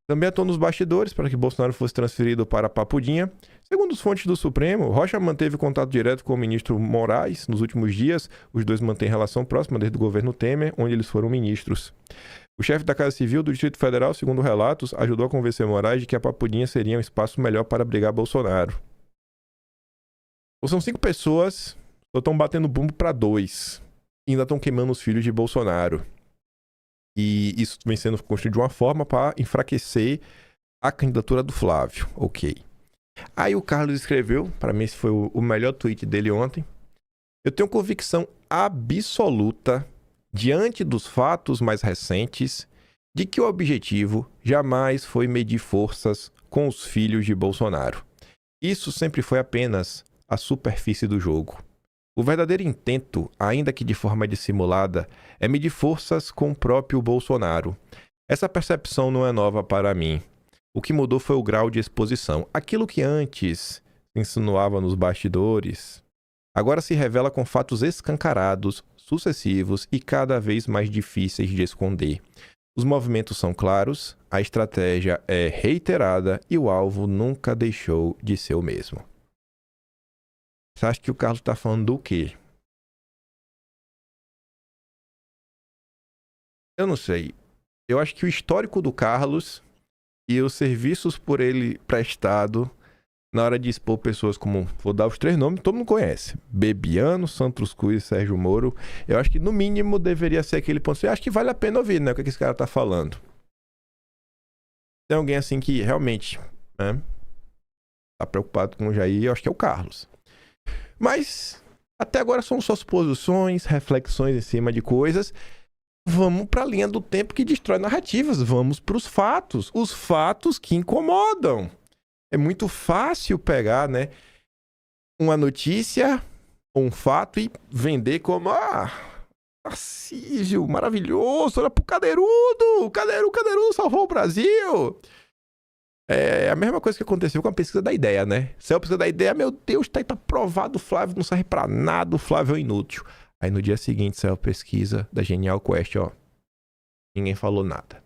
também atuou nos bastidores para que Bolsonaro fosse transferido para Papudinha. Segundo as fontes do Supremo, Rocha manteve contato direto com o ministro Moraes nos últimos dias. Os dois mantêm relação próxima desde o governo Temer, onde eles foram ministros. O chefe da Casa Civil do Distrito Federal, segundo relatos, ajudou a convencer Moraes de que a Papudinha seria um espaço melhor para abrigar Bolsonaro. Ou são 5 pessoas, só estão batendo bumbo para 2. E ainda estão queimando os filhos de Bolsonaro. E isso vem sendo construído de uma forma para enfraquecer a candidatura do Flávio. Ok. Aí o Carlos escreveu, para mim esse foi o melhor tweet dele ontem. Eu tenho convicção absoluta, diante dos fatos mais recentes, de que o objetivo jamais foi medir forças com os filhos de Bolsonaro. Isso sempre foi apenas a superfície do jogo. O verdadeiro intento, ainda que de forma dissimulada, é medir forças com o próprio Bolsonaro. Essa percepção não é nova para mim. O que mudou foi o grau de exposição. Aquilo que antes se insinuava nos bastidores, agora se revela com fatos escancarados, sucessivos e cada vez mais difíceis de esconder. Os movimentos são claros, a estratégia é reiterada e o alvo nunca deixou de ser o mesmo. Você acha que o Carlos está falando do quê? Eu não sei. Eu acho que o histórico do Carlos e os serviços por ele prestado na hora de expor pessoas como, vou dar os 3 nomes, todo mundo conhece, Bebiano, Santos Cruz e Sérgio Moro. Eu acho que no mínimo deveria ser aquele ponto, eu acho que vale a pena ouvir, né, o que esse cara tá falando. Tem alguém assim que realmente, né, tá preocupado com o Jair, eu acho que é o Carlos. Mas até agora são só suposições, reflexões em cima de coisas. Vamos para a linha do tempo que destrói narrativas. Vamos para os fatos que incomodam. É muito fácil pegar, né, uma notícia, um fato e vender como Tarcísio, maravilhoso, olha pro Cadeirudo, o Cadeirudo salvou o Brasil. É a mesma coisa que aconteceu com a pesquisa da ideia, né? Se a pesquisa da ideia, meu Deus, tá provado, o Flávio não serve pra nada, o Flávio é inútil. Aí no dia seguinte saiu a pesquisa da Genial Quest, ó. Ninguém falou nada.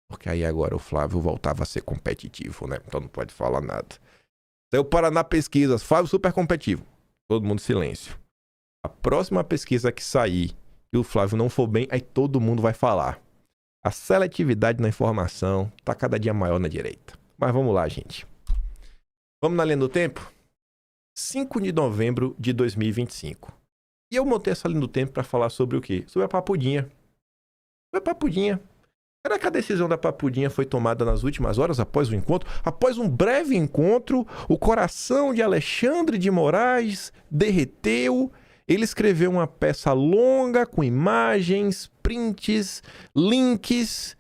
Porque aí agora o Flávio voltava a ser competitivo, né? Então não pode falar nada. Saiu Paraná Pesquisas, Flávio super competitivo. Todo mundo silêncio. A próxima pesquisa que sair e o Flávio não for bem, aí todo mundo vai falar. A seletividade na informação tá cada dia maior na direita. Mas vamos lá, gente. Vamos na linha do tempo? 5 de novembro de 2025. E eu montei essa linha do tempo para falar sobre o quê? Sobre a Papudinha. Sobre a Papudinha. Será que a decisão da Papudinha foi tomada nas últimas horas após o encontro? Após um breve encontro, o coração de Alexandre de Moraes derreteu. Ele escreveu uma peça longa com imagens, prints, links,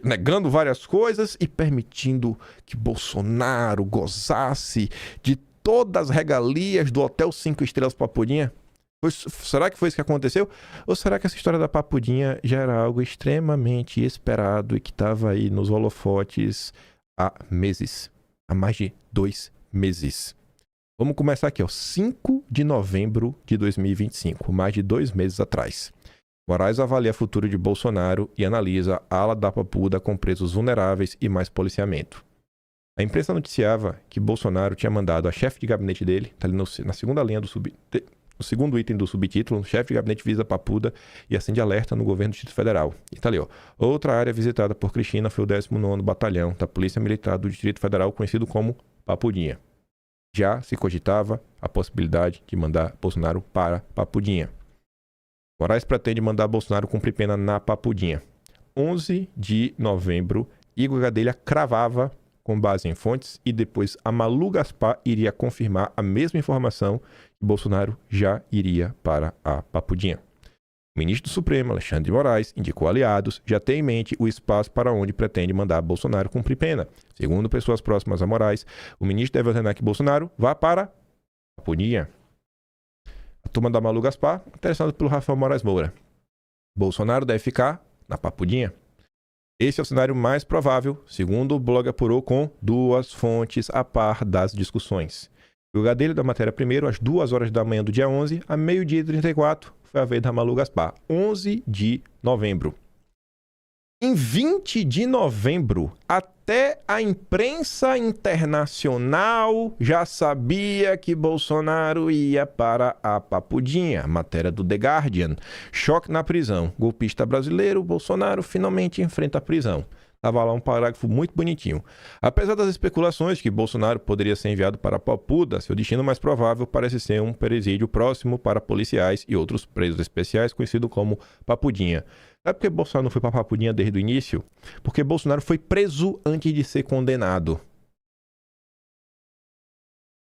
negando várias coisas e permitindo que Bolsonaro gozasse de todas as regalias do Hotel 5 Estrelas Papudinha? Será que foi isso que aconteceu? Ou será que essa história da Papudinha já era algo extremamente esperado e que estava aí nos holofotes há meses? Há mais de 2 meses. Vamos começar aqui, ó. 5 de novembro de 2025, mais de 2 meses atrás. Moraes avalia o futuro de Bolsonaro e analisa a ala da Papuda com presos vulneráveis e mais policiamento. A imprensa noticiava que Bolsonaro tinha mandado a chefe de gabinete dele, tá ali na segunda linha do no segundo item do subtítulo, o chefe de gabinete visita Papuda e acende alerta no governo do Distrito Federal. E tá ali, ó. Outra área visitada por Cristina foi o 19º Batalhão da Polícia Militar do Distrito Federal, conhecido como Papudinha. Já se cogitava a possibilidade de mandar Bolsonaro para Papudinha. Moraes pretende mandar Bolsonaro cumprir pena na Papudinha. 11 de novembro, Igor Gadelha cravava com base em fontes e depois a Malu Gaspar iria confirmar a mesma informação que Bolsonaro já iria para a Papudinha. O ministro do Supremo, Alexandre de Moraes, indicou aliados, já tem em mente o espaço para onde pretende mandar Bolsonaro cumprir pena. Segundo pessoas próximas a Moraes, o ministro deve ordenar que Bolsonaro vá para Papudinha. A turma da Malu Gaspar, interessada pelo Rafael Moraes Moura. Bolsonaro deve ficar na Papudinha. Esse é o cenário mais provável, segundo o blog apurou com 2 fontes a par das discussões. O Gadelha da matéria primeiro, às 2 horas da manhã do dia 11, a meio-dia e 34, foi a vez da Malu Gaspar. 11 de novembro. Em 20 de novembro, até a imprensa internacional já sabia que Bolsonaro ia para a Papudinha. Matéria do The Guardian. Choque na prisão. Golpista brasileiro, Bolsonaro finalmente enfrenta a prisão. Estava lá um parágrafo muito bonitinho. Apesar das especulações que Bolsonaro poderia ser enviado para a Papuda, seu destino mais provável parece ser um presídio próximo para policiais e outros presos especiais, conhecido como Papudinha. Sabe por que Bolsonaro não foi para a Papudinha desde o início? Porque Bolsonaro foi preso antes de ser condenado.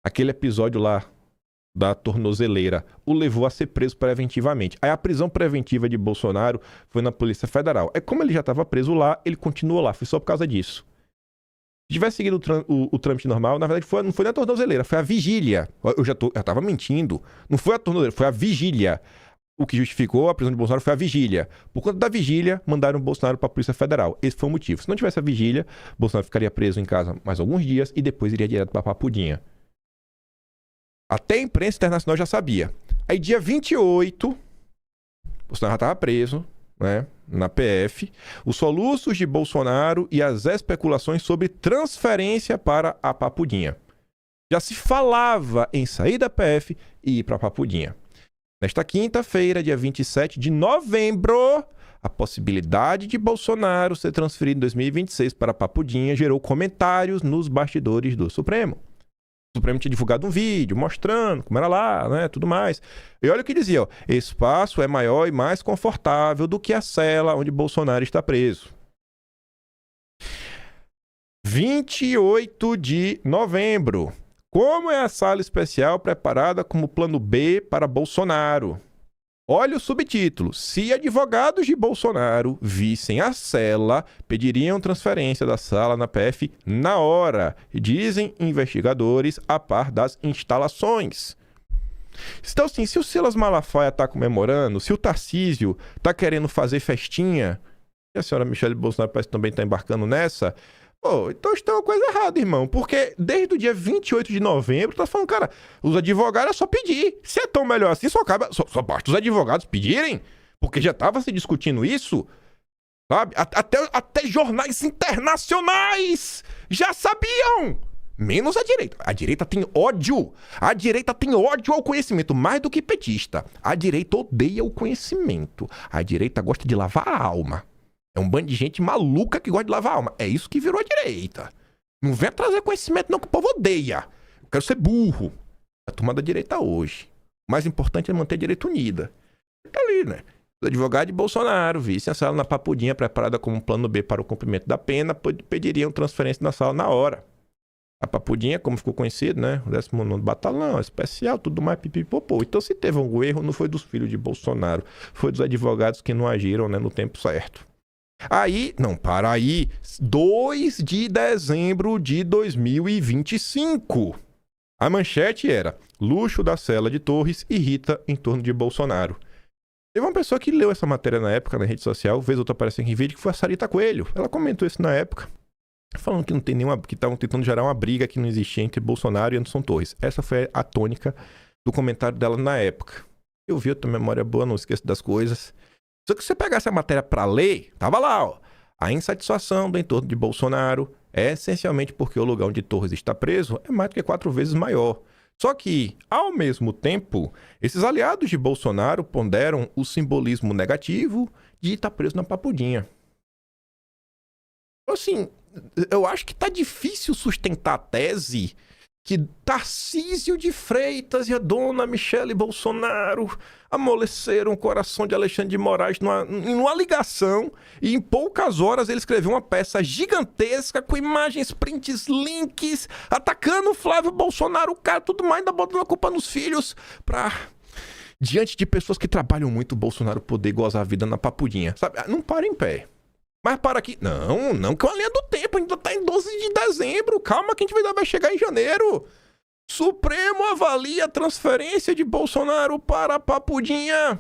Aquele episódio lá da tornozeleira o levou a ser preso preventivamente. Aí a prisão preventiva de Bolsonaro foi na Polícia Federal. É como ele já estava preso lá, ele continuou lá. Foi só por causa disso. Se tivesse seguido o trâmite normal, na verdade não foi na tornozeleira, foi a vigília. Eu já estava mentindo. Não foi a tornozeleira, foi a vigília. O que justificou a prisão de Bolsonaro foi a vigília. Por conta da vigília, mandaram Bolsonaro para a Polícia Federal. Esse foi o motivo. Se não tivesse a vigília, Bolsonaro ficaria preso em casa mais alguns dias e depois iria direto para a Papudinha. Até a imprensa internacional já sabia. Aí dia 28, Bolsonaro já estava preso, né, na PF. Os soluços de Bolsonaro e as especulações sobre transferência para a Papudinha. Já se falava em sair da PF e ir para a Papudinha. Nesta quinta-feira, dia 27 de novembro, A possibilidade de Bolsonaro ser transferido em 2026 para Papudinha gerou comentários nos bastidores do Supremo. O Supremo tinha divulgado um vídeo mostrando como era lá, né, tudo mais. E olha o que dizia, ó, espaço é maior e mais confortável do que a cela onde Bolsonaro está preso. 28 de novembro. Como é a sala especial preparada como plano B para Bolsonaro? Olha o subtítulo. Se advogados de Bolsonaro vissem a cela, pediriam transferência da sala na PF na hora, dizem investigadores a par das instalações. Então, assim, se o Silas Malafaia está comemorando, se o Tarcísio está querendo fazer festinha, e a senhora Michele Bolsonaro parece que também está embarcando nessa, pô, então está uma coisa errada, irmão. Porque desde o dia 28 de novembro, tá falando, cara, os advogados é só pedir. Se é tão melhor assim, só basta os advogados pedirem. Porque já estava se discutindo isso, sabe? Até jornais internacionais já sabiam. Menos a direita. A direita tem ódio. A direita tem ódio ao conhecimento, mais do que petista. A direita odeia o conhecimento. A direita gosta de lavar a alma. É um bando de gente maluca que gosta de lavar a alma. É isso que virou a direita. Não vem trazer conhecimento não, que o povo odeia. Eu quero ser burro. A turma da direita hoje. O mais importante é manter a direita unida. Tá ali, né? Os advogados de Bolsonaro vissem a sala na Papudinha preparada como um plano B para o cumprimento da pena, pediriam transferência da sala na hora. A Papudinha, como ficou conhecido, né? O 19º Batalhão, especial, tudo mais, pipipopô. Então, se teve algum erro, não foi dos filhos de Bolsonaro. Foi dos advogados que não agiram, né, no tempo certo. Aí, 2 de dezembro de 2025. A manchete era: luxo da cela de Torres irrita em torno de Bolsonaro. Teve uma pessoa que leu essa matéria na época na rede social, vez outra aparecendo em vídeo, que foi a Sarita Coelho. Ela comentou isso na época, falando que não tem nenhuma, que estavam tentando gerar uma briga que não existia entre Bolsonaro e Anderson Torres. Essa foi a tônica do comentário dela na época. Eu vi, eu tenho memória boa, não esqueço das coisas. Só que se você pegasse a matéria para ler, tava lá, ó. A insatisfação do entorno de Bolsonaro é essencialmente porque o lugar onde Torres está preso é mais do que 4 vezes maior. Só que, ao mesmo tempo, esses aliados de Bolsonaro ponderam o simbolismo negativo de estar preso na Papudinha. Assim, eu acho que tá difícil sustentar a tese que Tarcísio de Freitas e a dona Michele Bolsonaro amoleceram o coração de Alexandre de Moraes numa ligação, e em poucas horas ele escreveu uma peça gigantesca com imagens, prints, links, atacando o Flávio Bolsonaro, o cara, tudo mais, ainda botando a culpa nos filhos, diante de pessoas que trabalham muito, o Bolsonaro poder gozar a vida na Papudinha, sabe? Não para em pé. Mas para aqui. Não, que é uma linha do tempo. Ainda tá em 12 de dezembro. Calma que a gente vai chegar em janeiro. Supremo avalia a transferência de Bolsonaro para a Papudinha.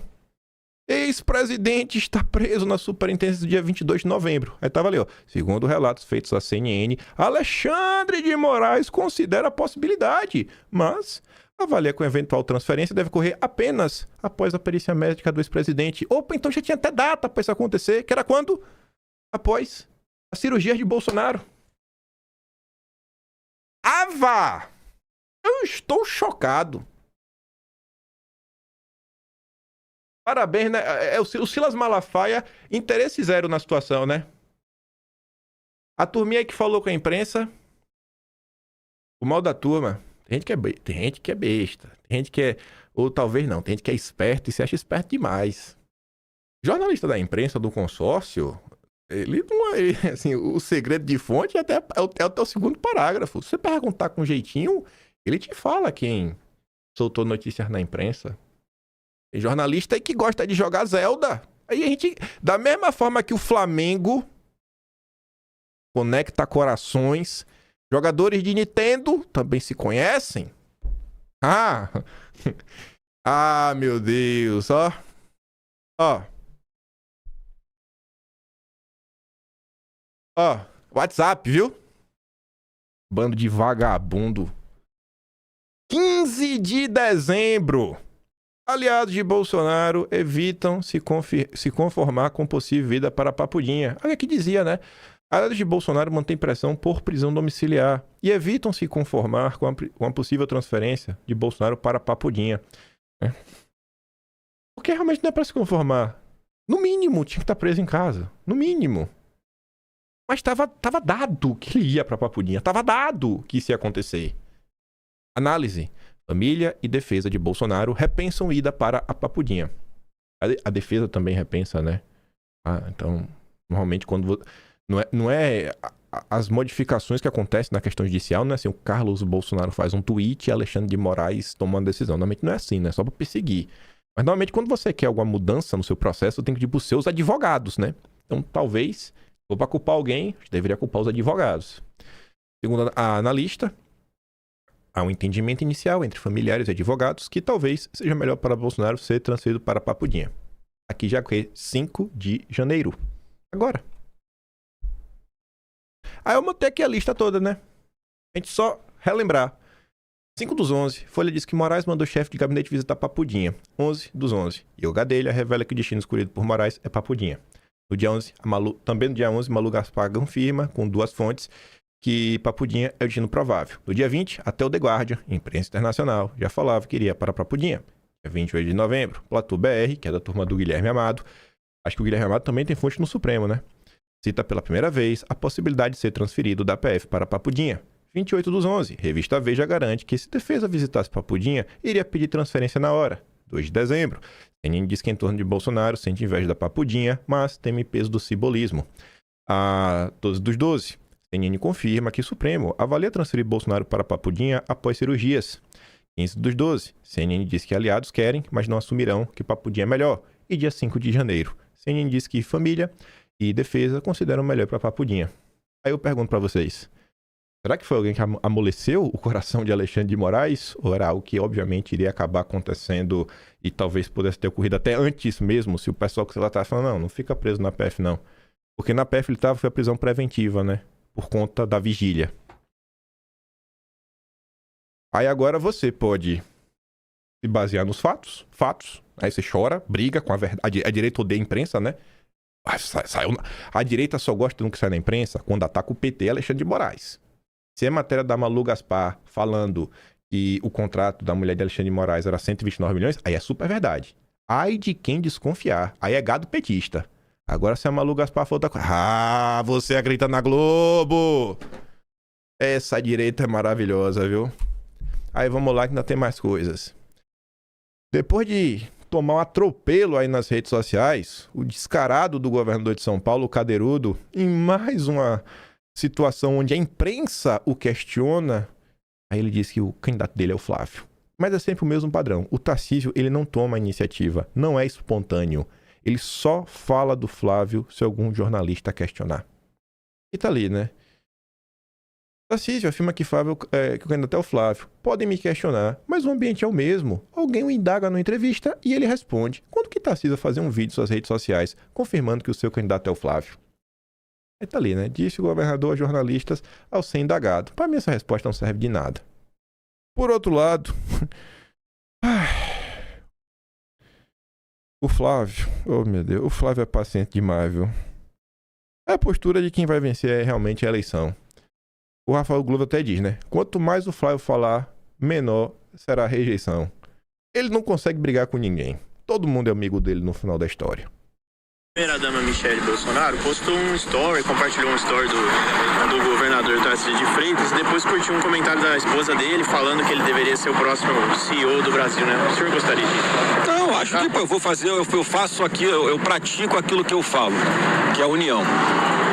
Ex-presidente está preso na superintendência no dia 22 de novembro. Aí tava ali, ó. Segundo relatos feitos à CNN, Alexandre de Moraes considera a possibilidade, mas avalia que a eventual transferência deve ocorrer apenas após a perícia médica do ex-presidente. Opa, então já tinha até data para isso acontecer, que era quando? Após a cirurgia de Bolsonaro. Ava! Eu estou chocado. Parabéns, né? O Silas Malafaia, interesse zero na situação, né? A turminha aí que falou com a imprensa. O mal da turma. Tem gente que é besta. Tem gente que é... Ou talvez não. Tem gente que é esperto e se acha esperto demais. Jornalista da imprensa do consórcio... Ele não é, assim, o segredo de fonte é até o segundo parágrafo. Se você perguntar com jeitinho, ele te fala quem soltou notícias na imprensa. Tem jornalista aí que gosta de jogar Zelda. Aí a gente, da mesma forma que o Flamengo conecta corações, jogadores de Nintendo também se conhecem. Meu Deus, ó. WhatsApp, viu? Bando de vagabundo. 15 de dezembro. Aliados de Bolsonaro evitam se conformar com possível vida para a Papudinha. Olha que dizia, né? Aliados de Bolsonaro mantêm pressão por prisão domiciliar e evitam se conformar com a possível transferência de Bolsonaro para a Papudinha. Porque realmente não é para se conformar. No mínimo, tinha que estar preso em casa. No mínimo. Mas tava dado que ele ia pra Papudinha. Tava dado que isso ia acontecer. Análise. Família e defesa de Bolsonaro repensam ida para a Papudinha. A defesa também repensa, né? Então, normalmente quando... Não é as modificações que acontecem na questão judicial, não é assim, o Carlos Bolsonaro faz um tweet e Alexandre de Moraes tomando decisão. Normalmente não é assim, né? É só pra perseguir. Mas normalmente quando você quer alguma mudança no seu processo, tem que ir pros seus advogados, né? Então, talvez, se for pra culpar alguém, deveria culpar os advogados. Segundo a analista, há um entendimento inicial entre familiares e advogados que talvez seja melhor para Bolsonaro ser transferido para Papudinha. Aqui já é 5 de janeiro. Agora. Aí eu montei aqui a lista toda, né? A gente só relembrar. 5/11, Folha diz que Moraes mandou o chefe de gabinete visitar Papudinha. 11/11, e o Gadelha revela que o destino escolhido por Moraes é Papudinha. No dia 11, também no dia 11, Malu Gaspar confirma, com 2 fontes, que Papudinha é o destino provável. No dia 20, até o The Guardian, imprensa internacional, já falava que iria para Papudinha. Dia 28 de novembro, Platô BR, que é da turma do Guilherme Amado. Acho que o Guilherme Amado também tem fonte no Supremo, né? Cita pela primeira vez a possibilidade de ser transferido da PF para Papudinha. 28/11, revista Veja garante que se defesa visitasse Papudinha, iria pedir transferência na hora. 2 de dezembro, CNN diz que em torno de Bolsonaro sente inveja da Papudinha, mas teme peso do cibolismo. A 12/12, CNN confirma que o Supremo avalia transferir Bolsonaro para Papudinha após cirurgias. 15/12, CNN diz que aliados querem, mas não assumirão que Papudinha é melhor. E dia 5 de janeiro, CNN diz que família e defesa consideram melhor para Papudinha. Aí eu pergunto para vocês, será que foi alguém que amoleceu o coração de Alexandre de Moraes? Ou era algo que obviamente iria acabar acontecendo e talvez pudesse ter ocorrido até antes mesmo, se o pessoal que lá estava falando, não fica preso na PF não. Porque na PF ele foi a prisão preventiva, né? Por conta da vigília. Aí agora você pode se basear nos fatos. Aí você chora, briga com a verdade. A direita odeia a imprensa, né? A direita só gosta do que sai na imprensa quando ataca o PT e Alexandre de Moraes. Se é matéria da Malu Gaspar falando que o contrato da mulher de Alexandre de Moraes era 129 milhões, aí é super verdade. Ai de quem desconfiar. Aí é gado petista. Agora se a Malu Gaspar for outra coisa... você acredita na Globo! Essa direita é maravilhosa, viu? Aí vamos lá que ainda tem mais coisas. Depois de tomar um atropelo aí nas redes sociais, o descarado do governador de São Paulo, o Cadeirudo, em mais uma situação onde a imprensa o questiona, aí ele diz que o candidato dele é o Flávio. Mas é sempre o mesmo padrão. O Tarcísio, ele não toma a iniciativa, não é espontâneo. Ele só fala do Flávio se algum jornalista questionar. E tá ali, né? Tarcísio afirma que o candidato é o Flávio. Podem me questionar, mas o ambiente é o mesmo. Alguém o indaga numa entrevista e ele responde. Quando que Tarcísio vai fazer um vídeo em suas redes sociais confirmando que o seu candidato é o Flávio? Aí tá ali, né? Disse o governador a jornalistas ao ser indagado. Para mim essa resposta não serve de nada. Por outro lado... o Flávio... Oh, meu Deus. O Flávio é paciente demais, viu? É a postura de quem vai vencer realmente a eleição. O Rafael Globo até diz, né? Quanto mais o Flávio falar, menor será a rejeição. Ele não consegue brigar com ninguém. Todo mundo é amigo dele no final da história. A primeira-dama Michele Bolsonaro postou um story, compartilhou um story do governador Tarcísio de Freitas e depois curtiu um comentário da esposa dele falando que ele deveria ser o próximo CEO do Brasil, né? O senhor gostaria disso? Não, acho que eu vou fazer, eu faço aqui, eu pratico aquilo que eu falo, que é a união.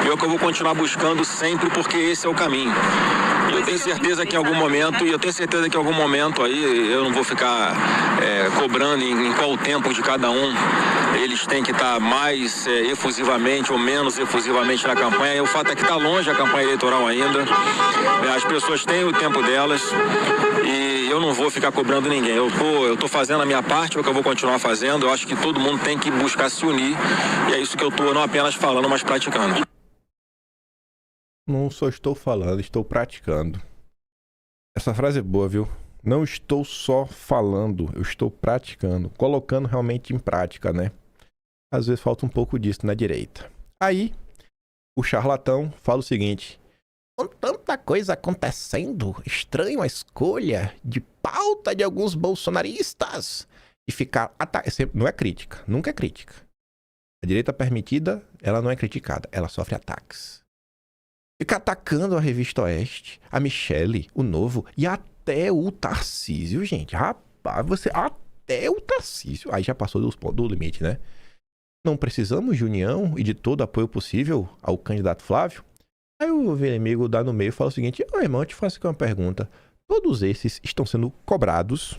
E é o que eu vou continuar buscando sempre, porque esse é o caminho. E eu tenho certeza que em algum momento, aí eu não vou ficar cobrando em qual tempo de cada um eles têm que estar mais efusivamente ou menos efusivamente na campanha. E o fato é que está longe a campanha eleitoral ainda. As pessoas têm o tempo delas e eu não vou ficar cobrando ninguém. Eu tô fazendo a minha parte, é o que eu vou continuar fazendo. Eu acho que todo mundo tem que buscar se unir e é isso que eu tô não apenas falando, mas praticando. Não só estou falando, estou praticando. Essa frase é boa, viu? Não estou só falando, eu estou praticando. Colocando realmente em prática, né? Às vezes falta um pouco disso na direita. Aí, o charlatão fala o seguinte. Com tanta coisa acontecendo, estranho a escolha de pauta de alguns bolsonaristas. E ficar... Não é crítica, nunca é crítica. A direita permitida, ela não é criticada, ela sofre ataques. Fica atacando a Revista Oeste, a Michele, o Novo e até o Tarcísio, gente. Rapaz, você até o Tarcísio. Aí já passou do limite, né? Não precisamos de união e de todo apoio possível ao candidato Flávio? Aí o inimigo dá no meio e fala o seguinte: irmão, eu te faço aqui uma pergunta. Todos esses estão sendo cobrados.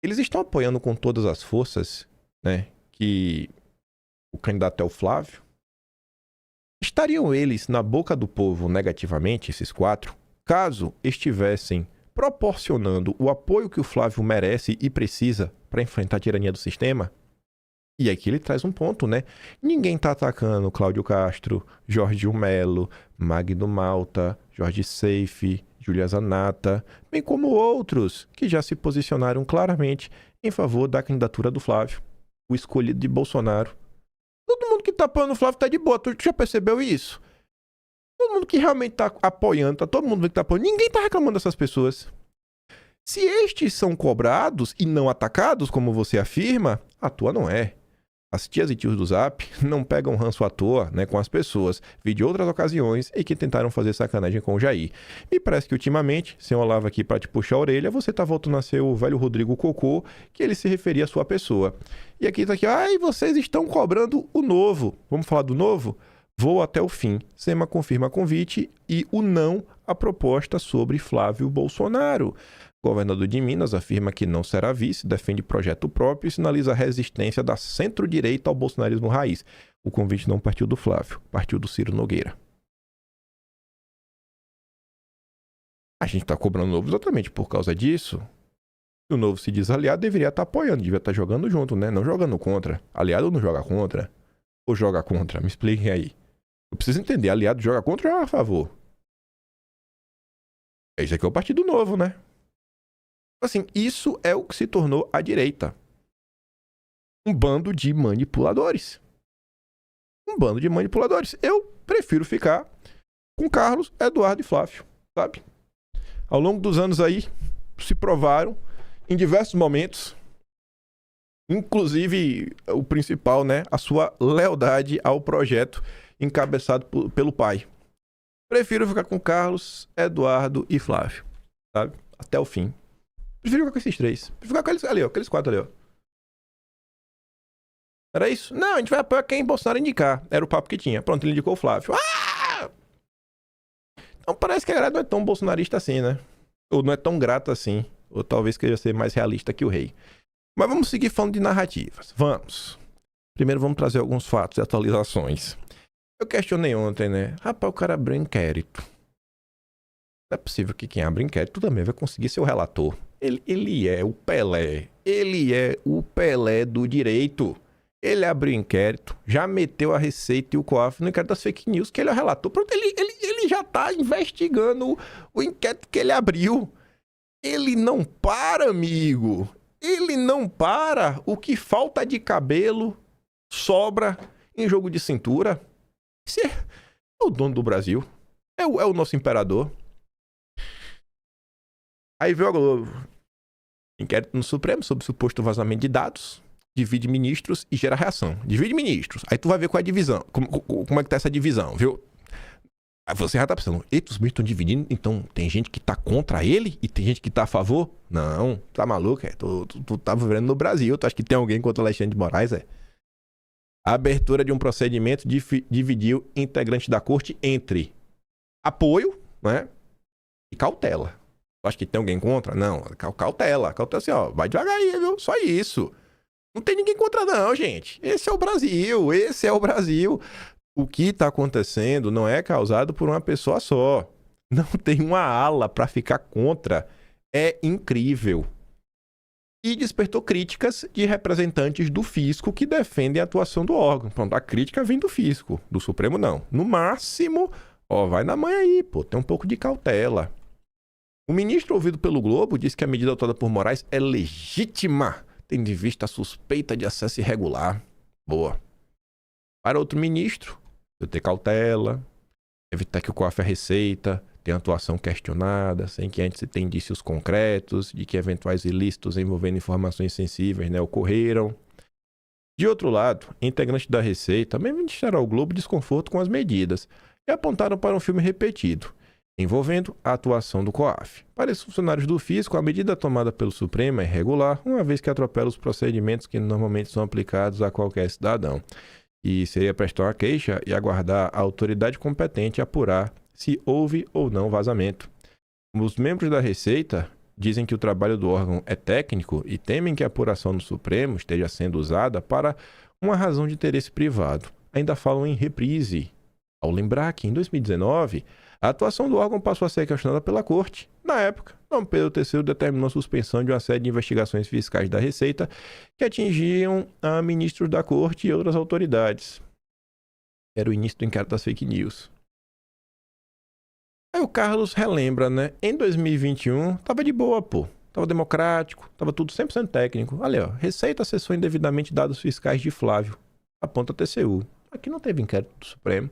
Eles estão apoiando com todas as forças, né, que o candidato é o Flávio? Estariam eles na boca do povo negativamente, esses 4, caso estivessem proporcionando o apoio que o Flávio merece e precisa para enfrentar a tirania do sistema? E aqui ele traz um ponto, né? Ninguém tá atacando Cláudio Castro, Jorge Melo, Magno Malta, Jorge Seife, Júlia Zanata, bem como outros que já se posicionaram claramente em favor da candidatura do Flávio, o escolhido de Bolsonaro. Todo mundo que tá apoiando o Flávio tá de boa, tu já percebeu isso? Todo mundo que realmente tá apoiando, tá todo mundo que tá apoiando, ninguém tá reclamando dessas pessoas. Se estes são cobrados e não atacados, como você afirma, a tua não é. As tias e tios do Zap não pegam ranço à toa, né, com as pessoas. Vi de outras ocasiões em que tentaram fazer sacanagem com o Jair. Me parece que ultimamente, sem Olavo aqui para te puxar a orelha, você tá voltando a ser o velho Rodrigo Cocô, que ele se referia à sua pessoa. E aqui tá aqui, ai, vocês estão cobrando o Novo. Vamos falar do Novo? Vou até o fim. Sema confirma convite e o não à proposta sobre Flávio Bolsonaro. O governador de Minas afirma que não será vice, defende projeto próprio e sinaliza a resistência da centro-direita ao bolsonarismo raiz. O convite não partiu do Flávio, partiu do Ciro Nogueira. A gente está cobrando o Novo exatamente por causa disso. Se o Novo se diz aliado, deveria estar apoiando, devia estar jogando junto, né? Não jogando contra. Aliado não joga contra? Ou joga contra? Me expliquem aí. Eu preciso entender, aliado joga contra ou joga a favor? Esse aqui é o Partido Novo, né? Assim, isso é o que se tornou a direita. Um bando de manipuladores. Um bando de manipuladores. Eu prefiro ficar com Carlos, Eduardo e Flávio, sabe? Ao longo dos anos aí, se provaram em diversos momentos, inclusive o principal, né? A sua lealdade ao projeto encabeçado pelo pai. Prefiro ficar com Carlos, Eduardo e Flávio, sabe? Até o fim. Prefiro ficar com esses 3. Prefiro ficar com eles ali, ó. Aqueles 4 ali, ó. Era isso? Não, a gente vai apoiar quem Bolsonaro indicar. Era o papo que tinha. Pronto, ele indicou o Flávio. Ah! Então parece que a galera não é tão bolsonarista assim, né? Ou não é tão grata assim. Ou talvez queira ser mais realista que o rei. Mas vamos seguir falando de narrativas. Vamos. Primeiro vamos trazer alguns fatos e atualizações. Eu questionei ontem, né? Rapaz, o cara abriu inquérito. Não é possível que quem abre inquérito também vai conseguir ser o relator. Ele é o Pelé. Ele é o Pelé do direito. Ele abriu inquérito, já meteu a Receita e o COAF no inquérito das fake news, que ele é o relator. Pronto, ele já tá investigando o inquérito que ele abriu. Ele não para, amigo. Ele não para. O que falta de cabelo sobra em jogo de cintura. Esse é o dono do Brasil. É o nosso imperador. Aí veio a Globo. Inquérito no Supremo sobre suposto vazamento de dados. Divide ministros e gera reação. Divide ministros. Aí tu vai ver qual é a divisão. Como é que tá essa divisão, viu? Aí você já tá pensando, eita, os ministros estão dividindo, então tem gente que tá contra ele e tem gente que tá a favor? Não, tá maluco, tu tá vivendo no Brasil, tu acha que tem alguém contra o Alexandre de Moraes, A abertura de um procedimento dividiu integrantes da corte entre apoio, né, e cautela. Tu acha que tem alguém contra? Não, cautela. Cautela assim, ó, vai devagar aí, viu? Só isso. Não tem ninguém contra não, gente. Esse é o Brasil, esse é o Brasil. O que está acontecendo não é causado por uma pessoa só. Não tem uma ala para ficar contra. É incrível. E despertou críticas de representantes do fisco que defendem a atuação do órgão. Pronto, a crítica vem do fisco, do Supremo não. No máximo, ó, vai na mãe aí, pô, tem um pouco de cautela. O ministro ouvido pelo Globo disse que a medida adotada por Moraes é legítima, tendo em vista a suspeita de acesso irregular. Boa. Para outro ministro, eu ter cautela, evitar que o COAF e a Receita tenha atuação questionada, sem que antes se tenha indícios concretos de que eventuais ilícitos envolvendo informações sensíveis, né, ocorreram. De outro lado, integrantes da Receita também manifestaram ao Globo desconforto com as medidas e apontaram para um filme repetido, envolvendo a atuação do COAF. Para os funcionários do fisco, a medida tomada pelo Supremo é irregular, uma vez que atropela os procedimentos que normalmente são aplicados a qualquer cidadão. E seria prestar uma queixa e aguardar a autoridade competente apurar se houve ou não vazamento. Os membros da Receita dizem que o trabalho do órgão é técnico e temem que a apuração no Supremo esteja sendo usada para uma razão de interesse privado. Ainda falam em reprise, ao lembrar que, em 2019, a atuação do órgão passou a ser questionada pela Corte. Na época, Dom Pedro III determinou a suspensão de uma série de investigações fiscais da Receita que atingiam a ministros da Corte e outras autoridades. Era o início do inquérito das fake news. Aí o Carlos relembra, né? Em 2021, tava de boa, pô. Tava democrático, tava tudo 100% técnico. Olha, ó, Receita acessou indevidamente dados fiscais de Flávio. Aponta a TCU. Aqui não teve inquérito do Supremo.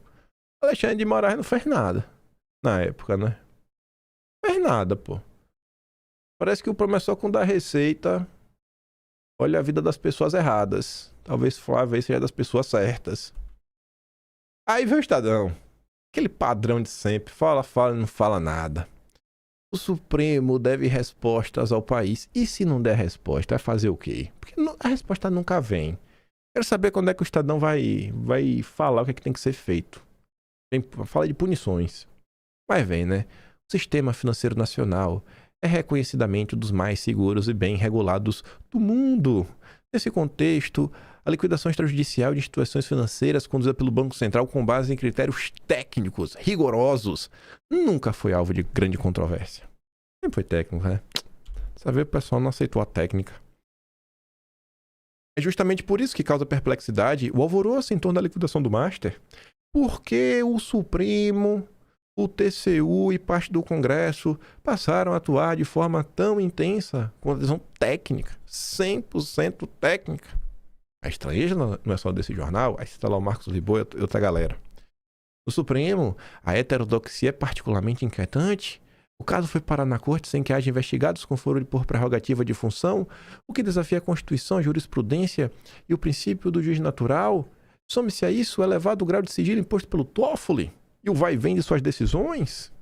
Alexandre de Moraes não fez nada. Na época, né? Não fez nada, pô. Parece que o promessor com da Receita olha a vida das pessoas erradas. Talvez Flávio aí seja das pessoas certas. Aí vem o Estadão. Aquele padrão de sempre. Fala e não fala nada. O Supremo deve respostas ao país. E se não der resposta, vai fazer o quê? Porque a resposta nunca vem. Quero saber quando é que o Estadão vai falar o que é que tem que ser feito. Fala de punições. Mas vem, né? O sistema financeiro nacional é reconhecidamente um dos mais seguros e bem regulados do mundo. Nesse contexto, a liquidação extrajudicial de instituições financeiras conduzida pelo Banco Central com base em critérios técnicos rigorosos nunca foi alvo de grande controvérsia. Sempre foi técnico, né? Sabe, o pessoal não aceitou a técnica. É justamente por isso que causa perplexidade o alvoroço em torno da liquidação do Master. Porque o Supremo, o TCU e parte do Congresso passaram a atuar de forma tão intensa com a visão técnica, 100% técnica. A estrangeira não é só desse jornal, aí está lá o Marcos Liboi e outra galera. No Supremo, a heterodoxia é particularmente inquietante. O caso foi parar na corte sem que haja investigados com foro por prerrogativa de função, o que desafia a Constituição, a jurisprudência e o princípio do juiz natural. Some-se a isso o elevado grau de sigilo imposto pelo Toffoli e o vai-vem de suas decisões.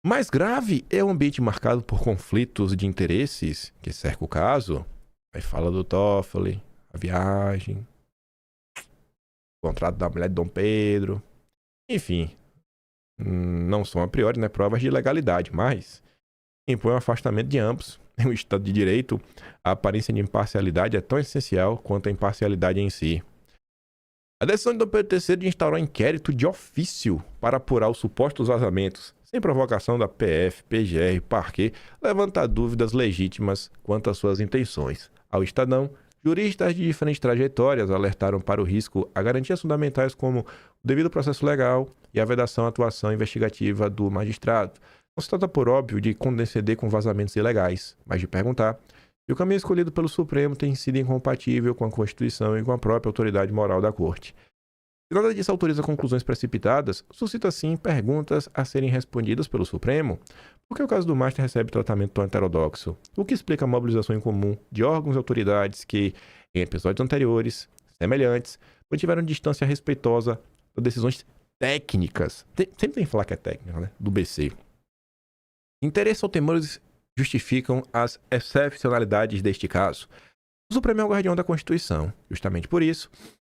Mais grave é o ambiente marcado por conflitos de interesses que cerca o caso. Aí fala do Toffoli, a viagem, o contrato da mulher de Dom Pedro. Enfim, não são a priori, né, provas de ilegalidade, mas impõe um afastamento de ambos. Em um Estado de Direito, a aparência de imparcialidade é tão essencial quanto a imparcialidade em si. A decisão de Dom Pedro III de instaurar um inquérito de ofício para apurar os supostos vazamentos, sem provocação da PF, PGR, Parquet, levanta dúvidas legítimas quanto às suas intenções. Ao Estadão, juristas de diferentes trajetórias alertaram para o risco a garantias fundamentais como o devido processo legal e a vedação à atuação investigativa do magistrado. Não se trata, por óbvio, de condescender com vazamentos ilegais, mas de perguntar se o caminho escolhido pelo Supremo tem sido incompatível com a Constituição e com a própria autoridade moral da Corte. Se nada disso autoriza conclusões precipitadas, suscita sim perguntas a serem respondidas pelo Supremo. Por que o caso do Master recebe tratamento tão heterodoxo? O que explica a mobilização em comum de órgãos e autoridades que, em episódios anteriores, semelhantes, mantiveram distância respeitosa das decisões técnicas, sempre tem que falar que é técnica, né, do BC. Interesse ou temores justificam as excepcionalidades deste caso. O Supremo é o guardião da Constituição. Justamente por isso,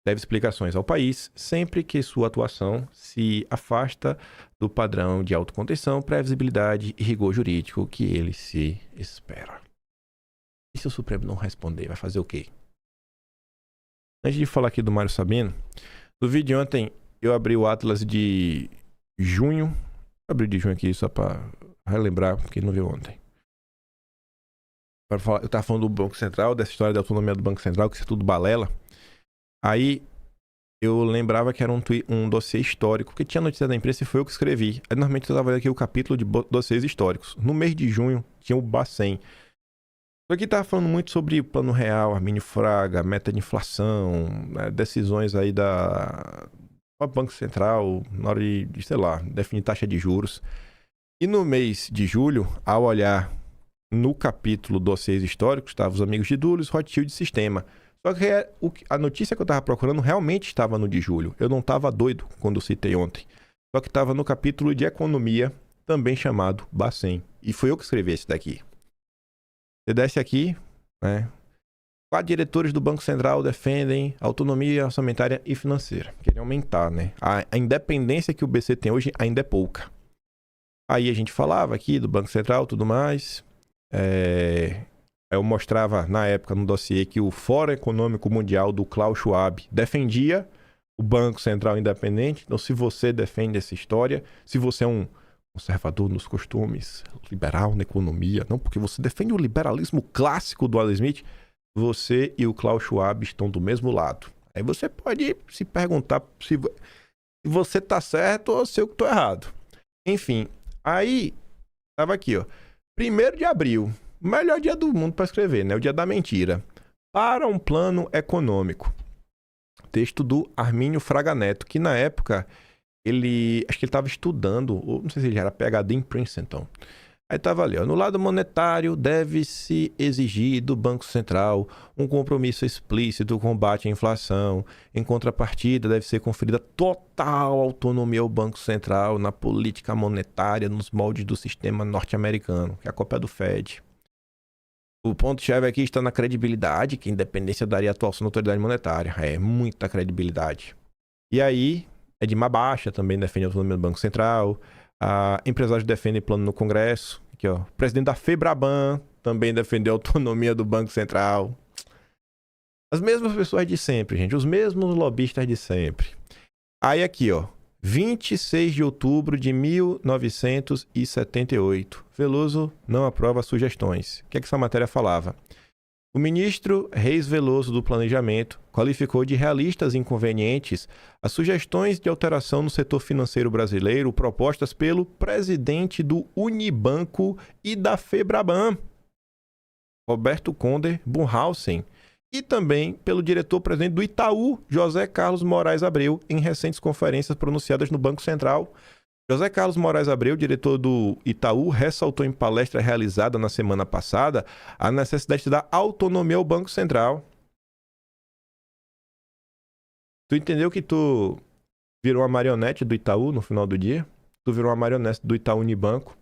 deve explicações ao país sempre que sua atuação se afasta do padrão de autocontenção, previsibilidade e rigor jurídico que ele se espera. E se o Supremo não responder, vai fazer o quê? Antes de falar aqui do Mário Sabino, no vídeo de ontem eu abri o Atlas de junho. Abri de junho aqui só para relembrar, porque não viu ontem. Eu tava falando do Banco Central, dessa história da autonomia do Banco Central, que isso é tudo balela. Aí eu lembrava que era um dossiê histórico, porque tinha notícia da imprensa e foi eu que escrevi. Aí normalmente eu tava vendo aqui o capítulo de dossiês históricos. No mês de junho tinha o Bacen. Isso aqui tava falando muito sobre plano real, Armínio Fraga, meta de inflação, né, decisões aí do Banco Central na hora de, sei lá, definir taxa de juros. E no mês de julho, ao olhar no capítulo dossiês históricos, estavam os amigos de Dulles, Rothschild e Sistema. Só que a notícia que eu estava procurando realmente estava no de julho. Eu não estava doido quando eu citei ontem. Só que estava no capítulo de economia, também chamado Bacen. E foi eu que escrevi esse daqui. Você desce aqui, né? 4 diretores do Banco Central defendem autonomia orçamentária e financeira. Querem aumentar, né? A independência que o BC tem hoje ainda é pouca. Aí a gente falava aqui do Banco Central e tudo mais. Eu mostrava na época no dossiê que o Fórum Econômico Mundial do Klaus Schwab defendia o Banco Central independente. Então, se você defende essa história, se você é um conservador nos costumes, liberal na economia, não, porque você defende o liberalismo clássico do Adam Smith, você e o Klaus Schwab estão do mesmo lado. Aí você pode se perguntar se você tá certo ou se eu que tô errado. Enfim, aí tava aqui, ó. 1º de abril, o melhor dia do mundo para escrever, né? O dia da mentira. Para um plano econômico. Texto do Armínio Fraga Neto, que na época acho que ele estava estudando, ou não sei se ele era PhD em Princeton. Aí estava ali, ó, no lado monetário deve-se exigir do Banco Central um compromisso explícito com o combate à inflação. Em contrapartida, deve ser conferida total autonomia ao Banco Central na política monetária nos moldes do sistema norte-americano, que é a cópia do Fed. O ponto-chave aqui está na credibilidade, que a independência daria atuação na autoridade monetária. É, muita credibilidade. E aí, Edmar Baixa também defende a autonomia do Banco Central. Empresários defendem plano no Congresso. Aqui, ó. O presidente da FEBRABAN também defendeu a autonomia do Banco Central. As mesmas pessoas de sempre, gente. Os mesmos lobistas de sempre. Aí aqui, ó. 26 de outubro de 1978. Veloso não aprova sugestões. O que é que essa matéria falava? O ministro Reis Veloso do Planejamento qualificou de realistas e inconvenientes as sugestões de alteração no setor financeiro brasileiro propostas pelo presidente do Unibanco e da FEBRABAN, Roberto Conder Bunhausen, e também pelo diretor-presidente do Itaú, José Carlos Moraes Abreu, em recentes conferências pronunciadas no Banco Central. José Carlos Moraes Abreu, diretor do Itaú, ressaltou em palestra realizada na semana passada a necessidade de dar autonomia ao Banco Central. Tu entendeu que tu virou uma marionete do Itaú no final do dia? Tu virou uma marionete do Itaú Unibanco?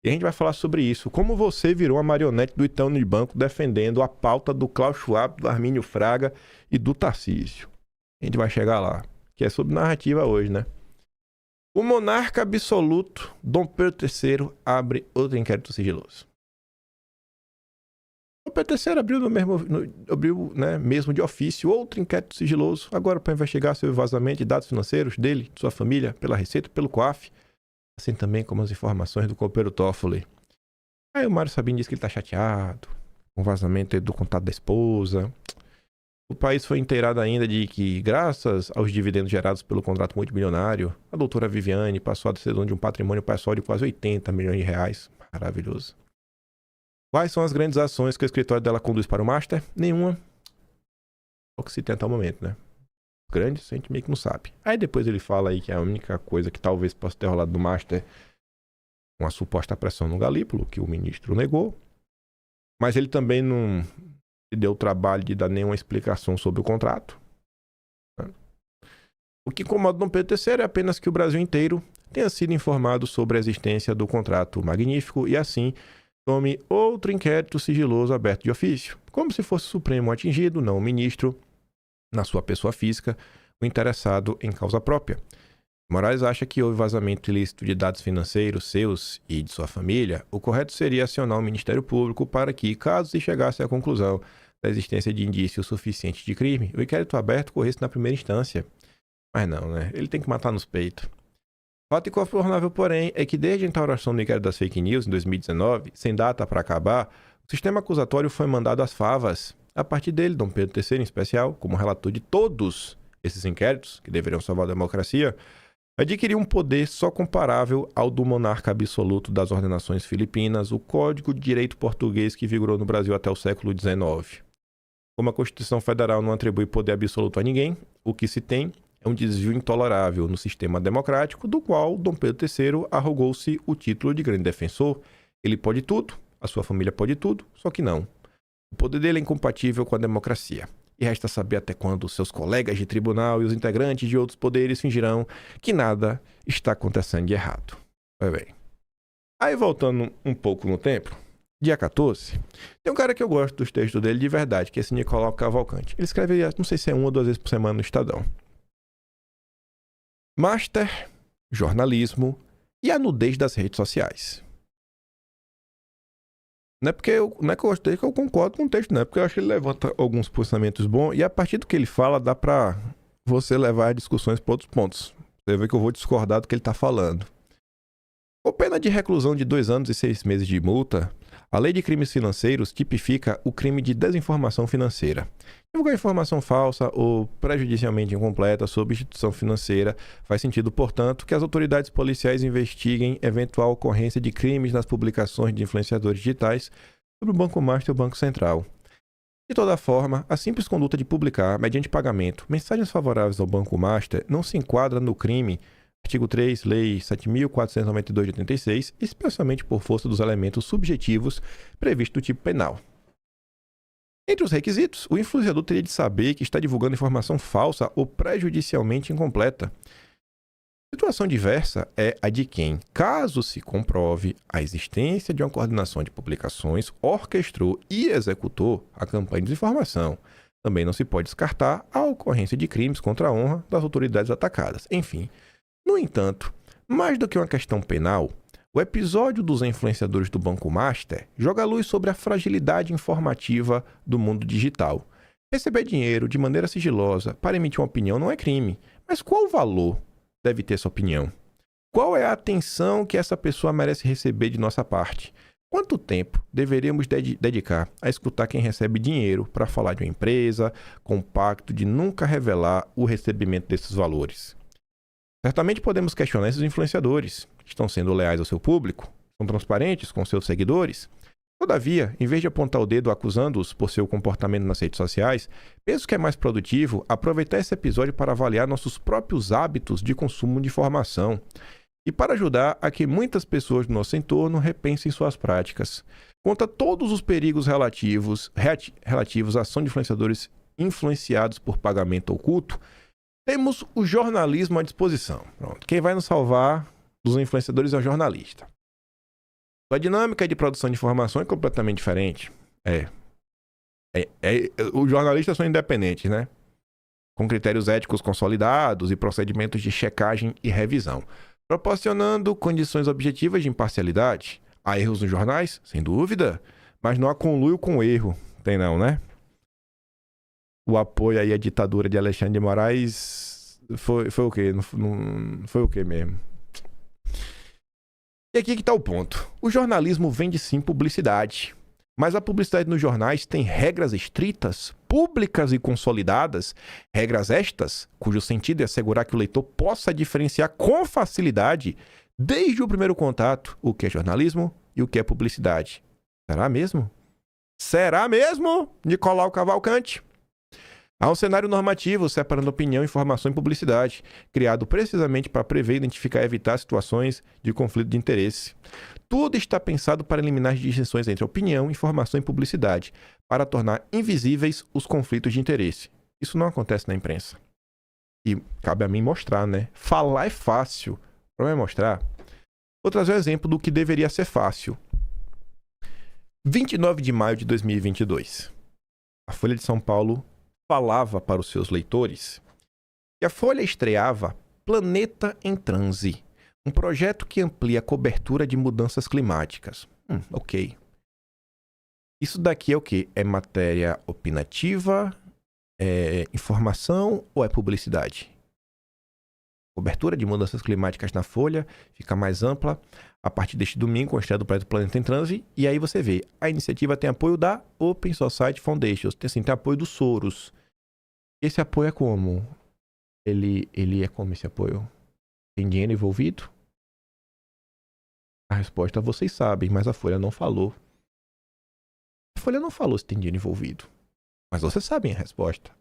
E a gente vai falar sobre isso. Como você virou uma marionete do Itaú Unibanco defendendo a pauta do Klaus Schwab, do Armínio Fraga e do Tarcísio. A gente vai chegar lá. Que é sobre narrativa hoje, né? O monarca absoluto, Dom Pedro III, abre outro inquérito sigiloso. Dom Pedro III abriu mesmo de ofício outro inquérito sigiloso, agora para investigar sobre o vazamento de dados financeiros dele, de sua família, pela Receita, pelo COAF, assim também como as informações do copeiro Toffoli. Aí o Mário Sabino diz que ele está chateado com o vazamento do contato da esposa. O país foi inteirado ainda de que, graças aos dividendos gerados pelo contrato multimilionário, a doutora Viviane passou a ser dona de um patrimônio pessoal de quase 80 milhões de reais. Maravilhoso. Quais são as grandes ações que o escritório dela conduz para o Master? Nenhuma. É o que se tem até o momento, né? Grandes, a gente meio que não sabe. Aí depois ele fala aí que a única coisa que talvez possa ter rolado do Master é uma suposta pressão no Galípolo, que o ministro negou. Mas ele também não deu o trabalho de dar nenhuma explicação sobre o contrato. O que incomoda Dom Pedro III é apenas que o Brasil inteiro tenha sido informado sobre a existência do contrato magnífico e assim tome outro inquérito sigiloso aberto de ofício, como se fosse o Supremo atingido, não o ministro, na sua pessoa física, o interessado em causa própria. Moraes acha que houve vazamento ilícito de dados financeiros seus e de sua família. O correto seria acionar o Ministério Público para que, caso se chegasse à conclusão da existência de indícios suficientes de crime, o inquérito aberto corresse na primeira instância. Mas não, né? Ele tem que matar nos peitos. Fato incontornável, porém, é que desde a instauração do inquérito das fake news, em 2019, sem data para acabar, o sistema acusatório foi mandado às favas. A partir dele, Dom Pedro III, em especial, como relator de todos esses inquéritos, que deveriam salvar a democracia, adquiriu um poder só comparável ao do monarca absoluto das ordenações filipinas, o Código de Direito Português que vigorou no Brasil até o século XIX. Como a Constituição Federal não atribui poder absoluto a ninguém, o que se tem é um desvio intolerável no sistema democrático, do qual Dom Pedro III arrogou-se o título de grande defensor. Ele pode tudo, a sua família pode tudo, só que não. O poder dele é incompatível com a democracia. e resta saber até quando seus colegas de tribunal e os integrantes de outros poderes fingirão que nada está acontecendo de errado. Vai bem. Aí, voltando um pouco no tempo, dia 14, tem um cara que eu gosto dos textos dele de verdade, que é esse Nicolau Cavalcante. Ele escreve, não sei se é 1 ou 2 vezes por semana no Estadão. Master, jornalismo e a nudez das redes sociais. Não é que eu gostei que eu concordo com o texto, não é porque eu acho que ele levanta alguns posicionamentos bons e a partir do que ele fala dá pra você levar as discussões para outros pontos. Você vê que eu vou discordar do que ele tá falando. Com pena de reclusão de 2 anos e 6 meses de multa, a Lei de Crimes Financeiros tipifica o crime de desinformação financeira. Divulgar informação falsa ou prejudicialmente incompleta sobre instituição financeira faz sentido, portanto, que as autoridades policiais investiguem eventual ocorrência de crimes nas publicações de influenciadores digitais sobre o Banco Master e o Banco Central. De toda forma, a simples conduta de publicar, mediante pagamento, mensagens favoráveis ao Banco Master não se enquadra no crime Artigo 3, Lei 7.492 de 86, especialmente por força dos elementos subjetivos previstos no tipo penal. Entre os requisitos, o influenciador teria de saber que está divulgando informação falsa ou prejudicialmente incompleta. Situação diversa é a de quem, caso se comprove a existência de uma coordenação de publicações, orquestrou e executou a campanha de desinformação. Também não se pode descartar a ocorrência de crimes contra a honra das autoridades atacadas. Enfim, no entanto, mais do que uma questão penal, o episódio dos influenciadores do Banco Master joga luz sobre a fragilidade informativa do mundo digital. Receber dinheiro de maneira sigilosa para emitir uma opinião não é crime, mas qual valor deve ter essa opinião? Qual é a atenção que essa pessoa merece receber de nossa parte? Quanto tempo deveríamos dedicar a escutar quem recebe dinheiro para falar de uma empresa com o pacto de nunca revelar o recebimento desses valores? Certamente podemos questionar esses influenciadores. Estão sendo leais ao seu público? São transparentes com seus seguidores? Todavia, em vez de apontar o dedo acusando-os por seu comportamento nas redes sociais, penso que é mais produtivo aproveitar esse episódio para avaliar nossos próprios hábitos de consumo de informação e para ajudar a que muitas pessoas do nosso entorno repensem suas práticas. Contra todos os perigos relativos à ação de influenciadores influenciados por pagamento oculto, temos o jornalismo à disposição. Pronto. Quem vai nos salvar dos influenciadores é o jornalista. A dinâmica de produção de informação é completamente diferente. Os jornalistas são independentes, né? Com critérios éticos consolidados e procedimentos de checagem e revisão, proporcionando condições objetivas de imparcialidade. Há erros nos jornais? Sem dúvida, mas não há conluio com erro. Tem não, né? O apoio aí à ditadura de Alexandre de Moraes foi o quê? Não foi o quê mesmo? E aqui que está o ponto. O jornalismo vende sim publicidade. Mas a publicidade nos jornais tem regras estritas, públicas e consolidadas. Regras estas, cujo sentido é assegurar que o leitor possa diferenciar com facilidade, desde o primeiro contato, o que é jornalismo e o que é publicidade. Será mesmo? Será mesmo, Nicolau Cavalcante? Há um cenário normativo separando opinião, informação e publicidade, criado precisamente para prever, identificar e evitar situações de conflito de interesse. Tudo está pensado para eliminar as distinções entre opinião, informação e publicidade, para tornar invisíveis os conflitos de interesse. Isso não acontece na imprensa. E cabe a mim mostrar, né? Falar é fácil. O problema é mostrar. Vou trazer um exemplo do que deveria ser fácil. 29 de maio de 2022. A Folha de São Paulo falava para os seus leitores que a Folha estreava Planeta em Transe, um projeto que amplia a cobertura de mudanças climáticas. Ok. Isso daqui é o quê? É matéria opinativa? É informação ou é publicidade? Cobertura de mudanças climáticas na Folha fica mais ampla a partir deste domingo com a estreia do projeto Planeta em Transe. E aí você vê, a iniciativa tem apoio da Open Society Foundation, tem apoio do Soros. Esse apoio é como? Ele é como esse apoio? Tem dinheiro envolvido? A resposta vocês sabem, mas a Folha não falou. A Folha não falou se tem dinheiro envolvido. Mas vocês sabem a resposta.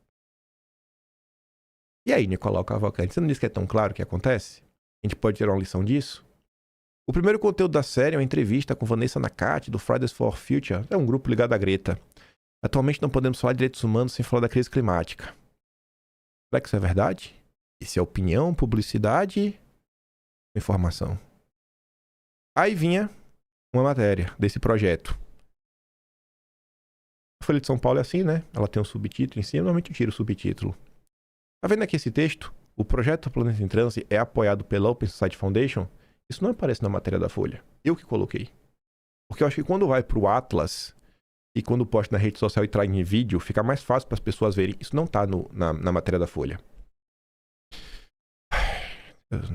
E aí, Nicolau Cavalcante, você não disse que é tão claro o que acontece? A gente pode tirar uma lição disso? O primeiro conteúdo da série é uma entrevista com Vanessa Nakati, do Fridays for Future. É um grupo ligado à Greta. Atualmente não podemos falar de direitos humanos sem falar da crise climática. Será que isso é verdade? Isso é opinião, publicidade, informação? Aí vinha uma matéria desse projeto. A Folha de São Paulo é assim, né? Ela tem um subtítulo em cima, normalmente eu tiro o subtítulo. Tá vendo aqui esse texto? O projeto Planeta em Transe é apoiado pela Open Society Foundation. Isso não aparece na matéria da Folha. Eu que coloquei. Porque eu acho que quando vai pro Atlas e quando posta na rede social e traz em vídeo, fica mais fácil para as pessoas verem. Isso não tá na matéria da Folha.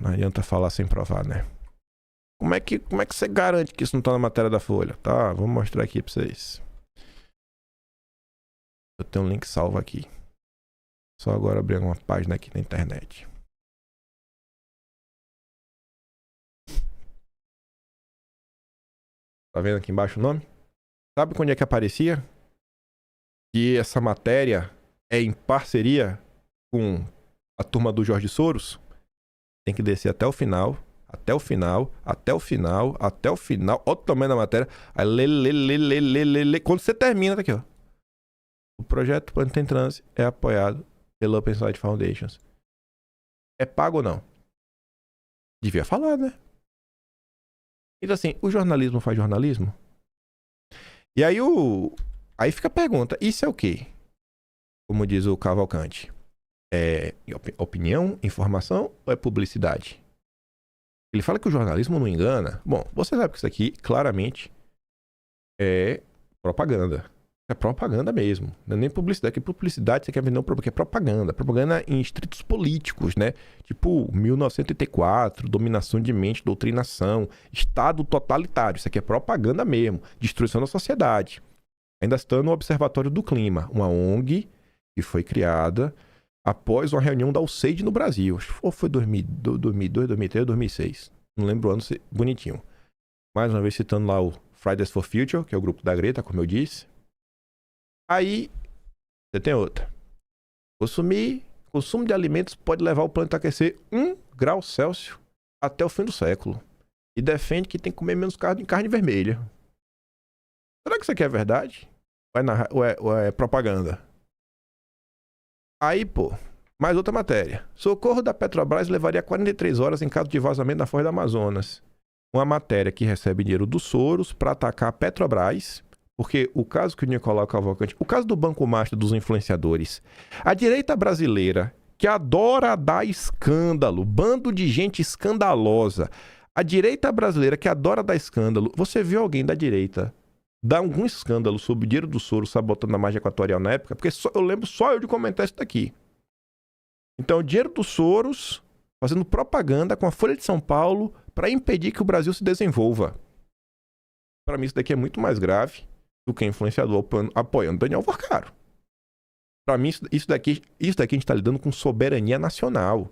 Não adianta falar sem provar, né? Como é que você garante que isso não tá na matéria da Folha? Tá, vou mostrar aqui pra vocês. Eu tenho um link salvo aqui. Só agora abrir uma página aqui na internet. Tá vendo aqui embaixo o nome? Sabe quando é que aparecia? Que essa matéria é em parceria com a turma do Jorge Soros? Tem que descer até o final. Até o final. Até o final. Até o final. Olha o tamanho da matéria. Aí lê. Quando você termina, tá aqui, ó. O projeto Planeta em Transe é apoiado pela Open Society Foundation. É pago ou não? Devia falar, né? Então assim, o jornalismo faz jornalismo? E aí aí fica a pergunta, isso é o quê? Como diz o Cavalcante. É opinião, informação ou é publicidade? Ele fala que o jornalismo não engana. Bom, você sabe que isso aqui claramente é propaganda. É propaganda mesmo. Não é nem publicidade. Que publicidade você quer vender porque é propaganda. Propaganda em estritos políticos, né? Tipo 1984, dominação de mente, doutrinação, Estado totalitário. Isso aqui é propaganda mesmo. Destruição da sociedade. Ainda está no Observatório do Clima, uma ONG que foi criada após uma reunião da USAID no Brasil. Ou foi 2002, 2003, 2006. Não lembro o ano bonitinho. Mais uma vez citando lá o Fridays for Future, que é o grupo da Greta, como eu disse. Aí, você tem outra. Consumo de alimentos pode levar o planeta a aquecer 1 grau Celsius até o fim do século. E defende que tem que comer menos carne vermelha. Será que isso aqui é verdade? Ou é propaganda? Aí, pô, mais outra matéria. Socorro da Petrobras levaria 43 horas em caso de vazamento na Foz do Amazonas. Uma matéria que recebe dinheiro do Soros para atacar a Petrobras. Porque o caso que o Nicolau Cavalcante, o caso do Banco Master dos influenciadores, a direita brasileira que adora dar escândalo, bando de gente escandalosa, a direita brasileira que adora dar escândalo, você viu alguém da direita dar algum escândalo sobre o dinheiro do Soros sabotando a margem equatorial na época? Porque eu lembro só eu de comentar isso daqui. Então, o dinheiro do Soros fazendo propaganda com a Folha de São Paulo para impedir que o Brasil se desenvolva. Para mim, isso daqui é muito mais grave do que influenciador apoiando Daniel Porcaro. Para mim, isso daqui a gente está lidando com soberania nacional.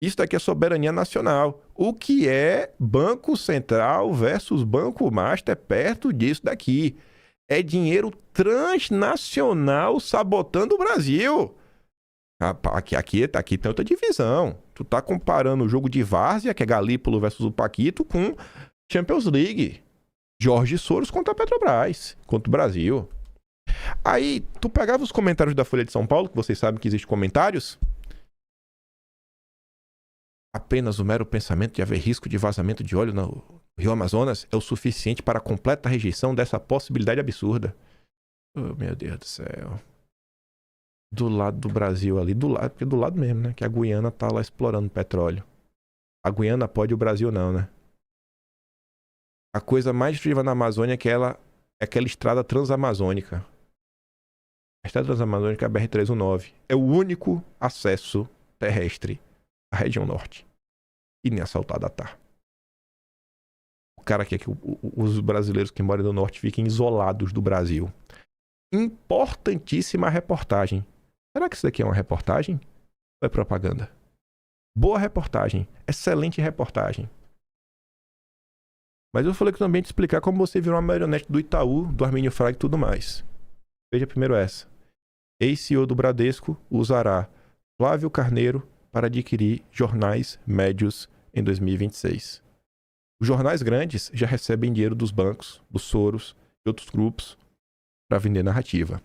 Isso daqui é soberania nacional. O que é Banco Central versus Banco Master perto disso daqui? É dinheiro transnacional sabotando o Brasil. Aqui tem outra divisão. Tu tá comparando o jogo de várzea, que é Galípolo versus o Paquito, com Champions League. Jorge Soros contra a Petrobras, contra o Brasil. Aí, tu pegava os comentários da Folha de São Paulo, que vocês sabem que existem comentários. Apenas o mero pensamento de haver risco de vazamento de óleo no Rio Amazonas é o suficiente para a completa rejeição dessa possibilidade absurda. Oh, meu Deus do céu. Do lado do Brasil ali, porque do lado mesmo, né? Que a Guiana tá lá explorando petróleo. A Guiana pode, o Brasil não, né? A coisa mais destrutiva na Amazônia é aquela estrada transamazônica. A estrada transamazônica é a BR-319. É o único acesso terrestre à região norte. E nem assaltada tá. O cara quer que os brasileiros que moram no norte fiquem isolados do Brasil. Importantíssima reportagem. Será que isso daqui é uma reportagem? Ou é propaganda? Boa reportagem. Excelente reportagem. Mas eu falei que também te explicar como você virou uma marionete do Itaú, do Armínio Fraga e tudo mais. Veja primeiro essa. Ex-CEO do Bradesco usará Flávio Carneiro para adquirir jornais médios em 2026. Os jornais grandes já recebem dinheiro dos bancos, dos Soros e outros grupos para vender narrativa.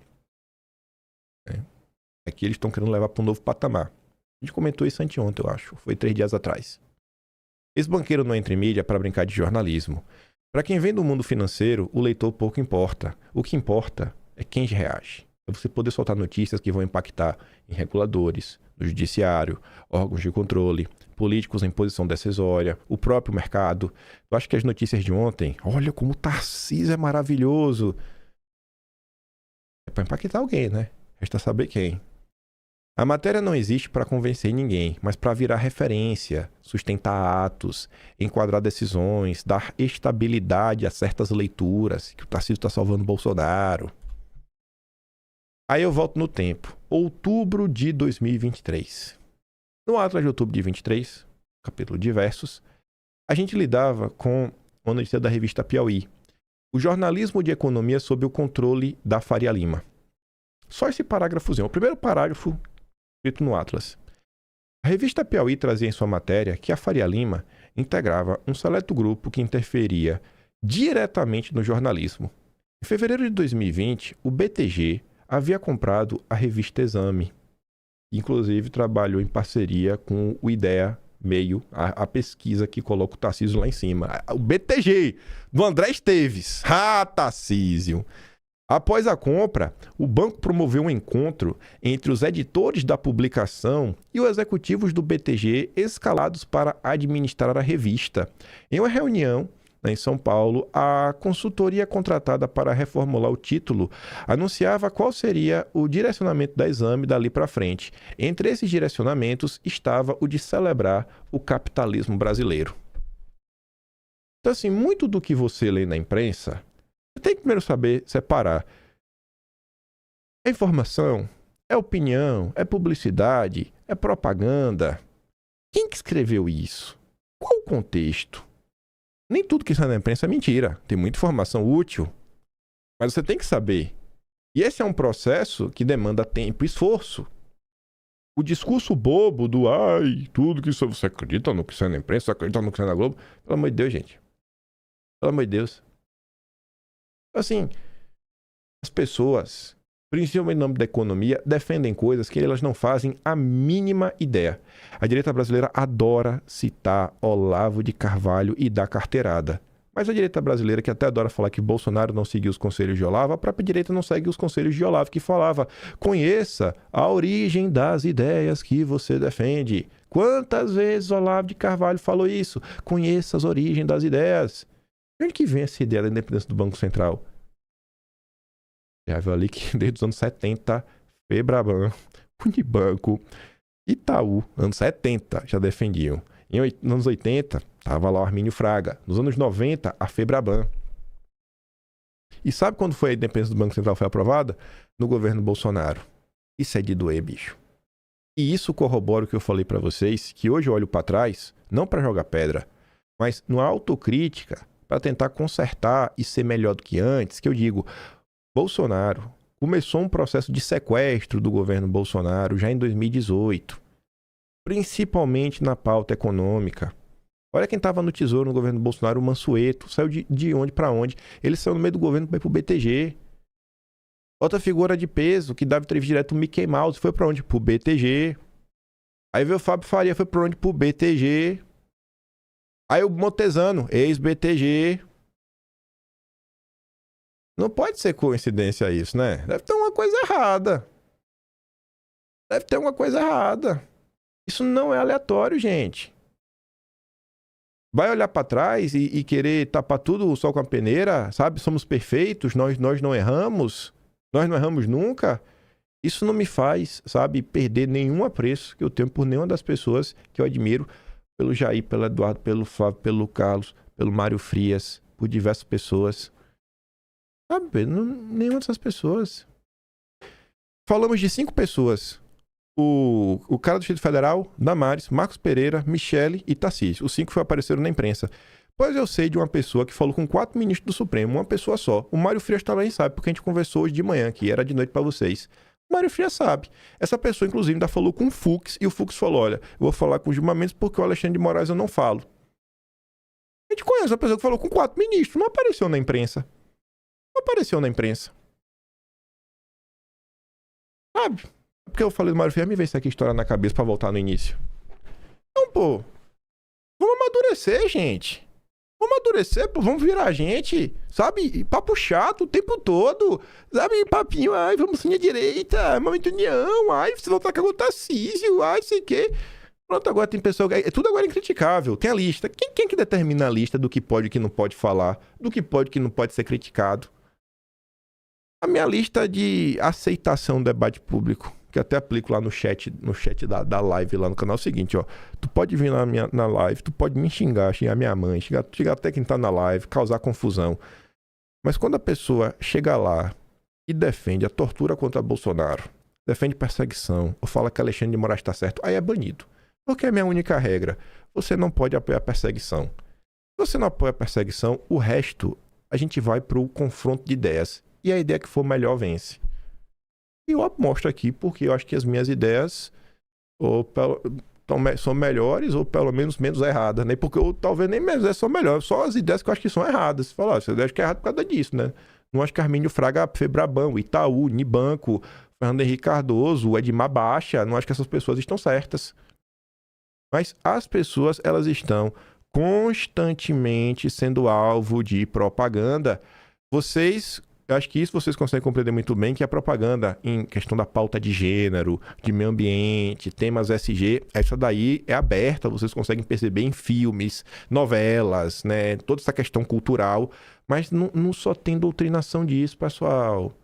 Aqui eles estão querendo levar para um novo patamar. A gente comentou isso anteontem, eu acho. Foi 3 dias atrás. Esse banqueiro não entra em mídia para brincar de jornalismo. Para quem vem do mundo financeiro, o leitor pouco importa. O que importa é quem reage. É você poder soltar notícias que vão impactar em reguladores, no judiciário, órgãos de controle, políticos em posição decisória, o próprio mercado. Eu acho que as notícias de ontem, olha como o Tarcísio é maravilhoso. É para impactar alguém, né? Resta saber quem. A matéria não existe para convencer ninguém, mas para virar referência, sustentar atos, enquadrar decisões, dar estabilidade a certas leituras, que o Tarcísio está salvando o Bolsonaro. Aí eu volto no tempo. Outubro de 2023. No Atlas de outubro de 23, capítulo Diversos, a gente lidava com uma notícia da revista Piauí. O jornalismo de economia sob o controle da Faria Lima. Só esse parágrafozinho. O primeiro parágrafo escrito no Atlas. A revista Piauí trazia em sua matéria que a Faria Lima integrava um seleto grupo que interferia diretamente no jornalismo. Em fevereiro de 2020, o BTG havia comprado a revista Exame. Inclusive, trabalhou em parceria com o IDEA Meio, a pesquisa que coloca o Tarcísio lá em cima. O BTG, do André Esteves. Ah, Tarcísio! Após a compra, o banco promoveu um encontro entre os editores da publicação e os executivos do BTG escalados para administrar a revista. Em uma reunião em São Paulo, a consultoria contratada para reformular o título anunciava qual seria o direcionamento da Exame dali para frente. Entre esses direcionamentos estava o de celebrar o capitalismo brasileiro. Então, assim, muito do que você lê na imprensa, você tem que primeiro saber separar. É informação, é opinião, é publicidade, é propaganda. Quem que escreveu isso? Qual o contexto? Nem tudo que está na imprensa é mentira. Tem muita informação útil. Mas você tem que saber. E esse é um processo que demanda tempo e esforço. O discurso bobo do tudo que isso você acredita no que sai na imprensa, você acredita no que sai na Globo. Pelo amor de Deus, gente. Pelo amor de Deus. Assim, as pessoas, principalmente em nome da economia, defendem coisas que elas não fazem a mínima ideia. A direita brasileira adora citar Olavo de Carvalho e dar carteirada. Mas a direita brasileira, que até adora falar que Bolsonaro não seguiu os conselhos de Olavo, a própria direita não segue os conselhos de Olavo, que falava: conheça a origem das ideias que você defende. Quantas vezes Olavo de Carvalho falou isso? Conheça as origens das ideias. De onde que vem essa ideia da independência do Banco Central? Já viu ali que desde os anos 70, Febraban, Unibanco, Itaú, anos 70 já defendiam. Nos anos 80, estava lá o Armínio Fraga. Nos anos 90, a Febraban. E sabe quando foi a independência do Banco Central foi aprovada? No governo Bolsonaro. Isso é de doer, bicho. E isso corrobora o que eu falei para vocês, que hoje eu olho para trás, não para jogar pedra, mas numa autocrítica, para tentar consertar e ser melhor do que antes, que eu digo, Bolsonaro começou um processo de sequestro do governo Bolsonaro já em 2018, principalmente na pauta econômica. Olha quem estava no Tesouro no governo Bolsonaro, o Mansueto, saiu de onde para onde? Ele saiu no meio do governo para ir pro BTG. Outra figura de peso que dava entrevista direto, o Mickey Mouse, foi para onde? Pro BTG. Aí veio o Fábio Faria, foi para onde? Pro BTG. Aí o Montesano, ex-BTG. Não pode ser coincidência isso, né? Deve ter uma coisa errada. Deve ter uma coisa errada. Isso não é aleatório, gente. Vai olhar para trás e querer tapar tudo o sol com a peneira, sabe? Somos perfeitos, nós não erramos. Nós não erramos nunca. Isso não me faz, sabe, perder nenhum apreço que eu tenho por nenhuma das pessoas que eu admiro. Pelo Jair, pelo Eduardo, pelo Flávio, pelo Carlos, pelo Mário Frias, por diversas pessoas. Sabe, nenhuma dessas pessoas. Falamos de 5 pessoas. O cara do Distrito Federal, Damares, Marcos Pereira, Michele e Tarcísio. Os 5 apareceram na imprensa. Pois eu sei de uma pessoa que falou com 4 ministros do Supremo, uma pessoa só. O Mário Frias também sabe, porque a gente conversou hoje de manhã, que era de noite para vocês. O Mário Frias sabe. Essa pessoa, inclusive, ainda falou com o Fux, e o Fux falou: olha, eu vou falar com o Gilmar Mendes porque o Alexandre de Moraes eu não falo. A gente conhece uma pessoa que falou com 4 ministros, não apareceu na imprensa. Não apareceu na imprensa. Sabe? Porque eu falei do Mário Ferreira, me vem isso aqui história na cabeça pra voltar no início. Então, pô, vamos amadurecer, gente. Vamos amadurecer, pô, vamos virar gente, sabe? Papo chato o tempo todo, sabe? Papinho, ai, vamos sim à direita, momento união, ai, você voltar com o Tarcísio, ai, sei o quê. Pronto, agora tem pessoa, tudo agora é incriticável, tem a lista. Quem que determina a lista do que pode e que não pode falar, do que pode e que não pode ser criticado? A minha lista de aceitação do debate público, que eu até aplico lá no chat da live lá no canal, é o seguinte, ó. Tu pode vir na live, tu pode me xingar minha mãe, xingar até quem tá na live, causar confusão. Mas quando a pessoa chega lá e defende a tortura contra Bolsonaro, defende perseguição, ou fala que Alexandre de Moraes está certo, aí é banido. Porque é a minha única regra. Você não pode apoiar perseguição. Se você não apoia perseguição, o resto a gente vai pro confronto de ideias. E a ideia que for melhor vence. E eu mostro aqui porque eu acho que as minhas ideias são melhores ou pelo menos menos erradas, né? Porque talvez nem minhas ideias são melhores, só as ideias que eu acho que são erradas. Você fala, você acha que é errado por causa disso, né? Não acho que Armínio Fraga, Febraban, Itaú, Nibanco, Fernando Henrique Cardoso, Edmar Baixa, não acho que essas pessoas estão certas. Mas as pessoas, elas estão constantemente sendo alvo de propaganda. Eu acho que isso vocês conseguem compreender muito bem, que a propaganda em questão da pauta de gênero, de meio ambiente, temas SG, essa daí é aberta, vocês conseguem perceber em filmes, novelas, né? Toda essa questão cultural, mas não só tem doutrinação disso, pessoal.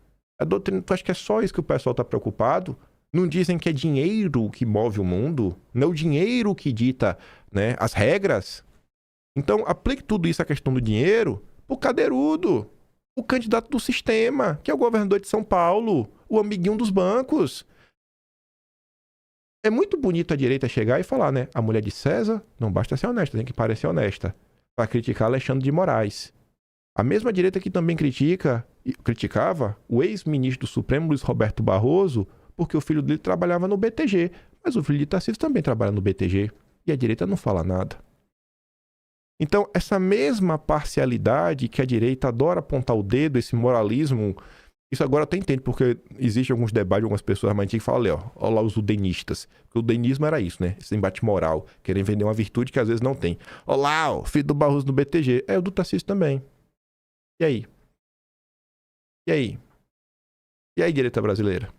Eu acho que é só isso que o pessoal está preocupado. Não dizem que é dinheiro que move o mundo? Não é o dinheiro que dita, né, as regras? Então, aplique tudo isso, a questão do dinheiro, pro cadeirudo. O candidato do sistema, que é o governador de São Paulo, o amiguinho dos bancos. É muito bonito a direita chegar e falar, né? A mulher de César não basta ser honesta, tem que parecer honesta. Para criticar Alexandre de Moraes. A mesma direita que também criticava o ex-ministro do Supremo, Luiz Roberto Barroso, porque o filho dele trabalhava no BTG. Mas o filho de Tarcísio também trabalha no BTG. E a direita não fala nada. Então, essa mesma parcialidade que a direita adora apontar o dedo, esse moralismo, isso agora eu até entendo, porque existe alguns debates de algumas pessoas mais antigas que falam, olha lá os udenistas. Porque o udenismo era isso, né? Esse embate moral, querem vender uma virtude que às vezes não tem. Olha lá, o filho do Barroso no BTG. É o do Tarcísio também. E aí? E aí? E aí, direita brasileira?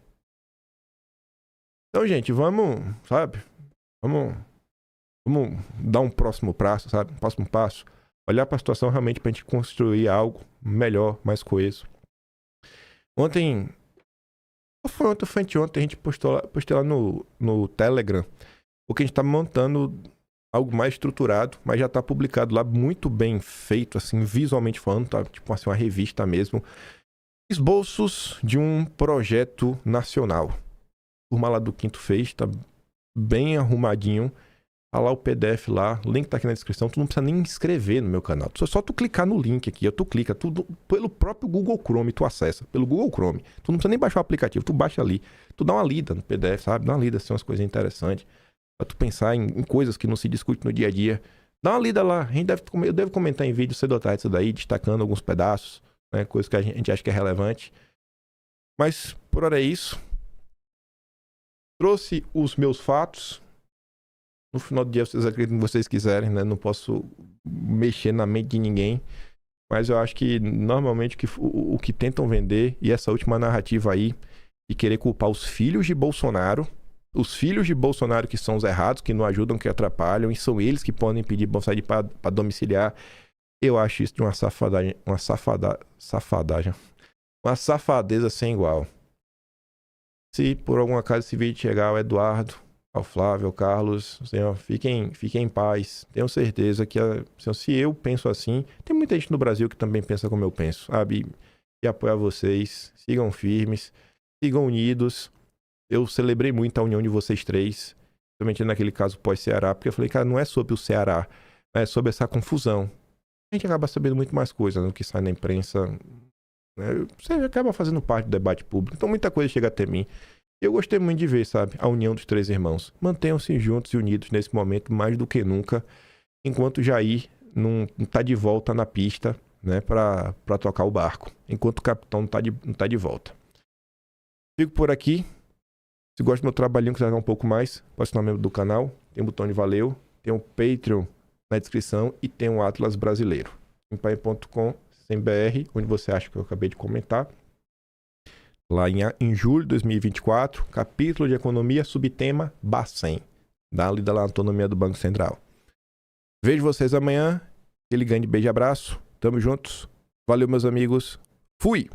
Então, gente, vamos, sabe? Vamos dar um próximo passo, sabe? Um próximo passo. Olhar para a situação realmente para a gente construir algo melhor, mais coeso. Ontem... Foi anteontem, a gente postei lá no Telegram, porque a gente está montando algo mais estruturado, mas já está publicado lá, muito bem feito, assim, visualmente falando, tá? Tipo assim, uma revista mesmo. Esboços de um projeto nacional. O turma lá do Quinto fez, tá bem arrumadinho. Tá lá o PDF lá, o link tá aqui na descrição, tu não precisa nem inscrever no meu canal. Só tu clicar no link aqui, tu clica, pelo próprio Google Chrome tu acessa, pelo Google Chrome. Tu não precisa nem baixar o aplicativo, tu baixa ali. Tu dá uma lida no PDF, sabe? Dá uma lida, assim, umas coisas interessantes. Pra tu pensar em coisas que não se discute no dia a dia. Dá uma lida lá, eu devo comentar em vídeo cedo ou tarde isso daí, destacando alguns pedaços, né? Coisas que a gente acha que é relevante. Mas, por hora é isso. Trouxe os meus fatos. No final do dia, vocês acreditam que vocês quiserem, né? Não posso mexer na mente de ninguém. Mas eu acho que, normalmente, o que tentam vender, e essa última narrativa aí, de querer culpar os filhos de Bolsonaro que são os errados, que não ajudam, que atrapalham, e são eles que podem pedir sair para domiciliar. Eu acho isso de uma safadagem, uma safadeza sem igual. Se, por algum acaso, esse vídeo chegar ao Eduardo, ao Flávio, ao Carlos, senhor, fiquem em paz. Tenho certeza que, senhor, se eu penso assim, tem muita gente no Brasil que também pensa como eu penso, sabe? E apoiar vocês, sigam firmes, sigam unidos. Eu celebrei muito a união de vocês três, principalmente naquele caso pós-Ceará, porque eu falei, cara, não é sobre o Ceará, é sobre essa confusão. A gente acaba sabendo muito mais coisas, né, do que sai na imprensa, né? Você acaba fazendo parte do debate público, então muita coisa chega até mim. Eu gostei muito de ver, sabe, a união dos três irmãos. Mantenham-se juntos e unidos nesse momento, mais do que nunca, enquanto Jair não tá de volta na pista, né, pra tocar o barco. Enquanto o capitão não tá de volta. Fico por aqui. Se gosta do meu trabalhinho, quiser dar um pouco mais, pode se tornar membro do canal. Tem um botão de valeu, tem um Patreon na descrição e tem um Atlas brasileiro. Empaia.com/br, onde você acha que eu acabei de comentar. Lá em julho de 2024, capítulo de economia, subtema Bacen. Dá uma lida lá na autonomia do Banco Central. Vejo vocês amanhã. Aquele grande beijo e abraço. Tamo juntos. Valeu, meus amigos. Fui!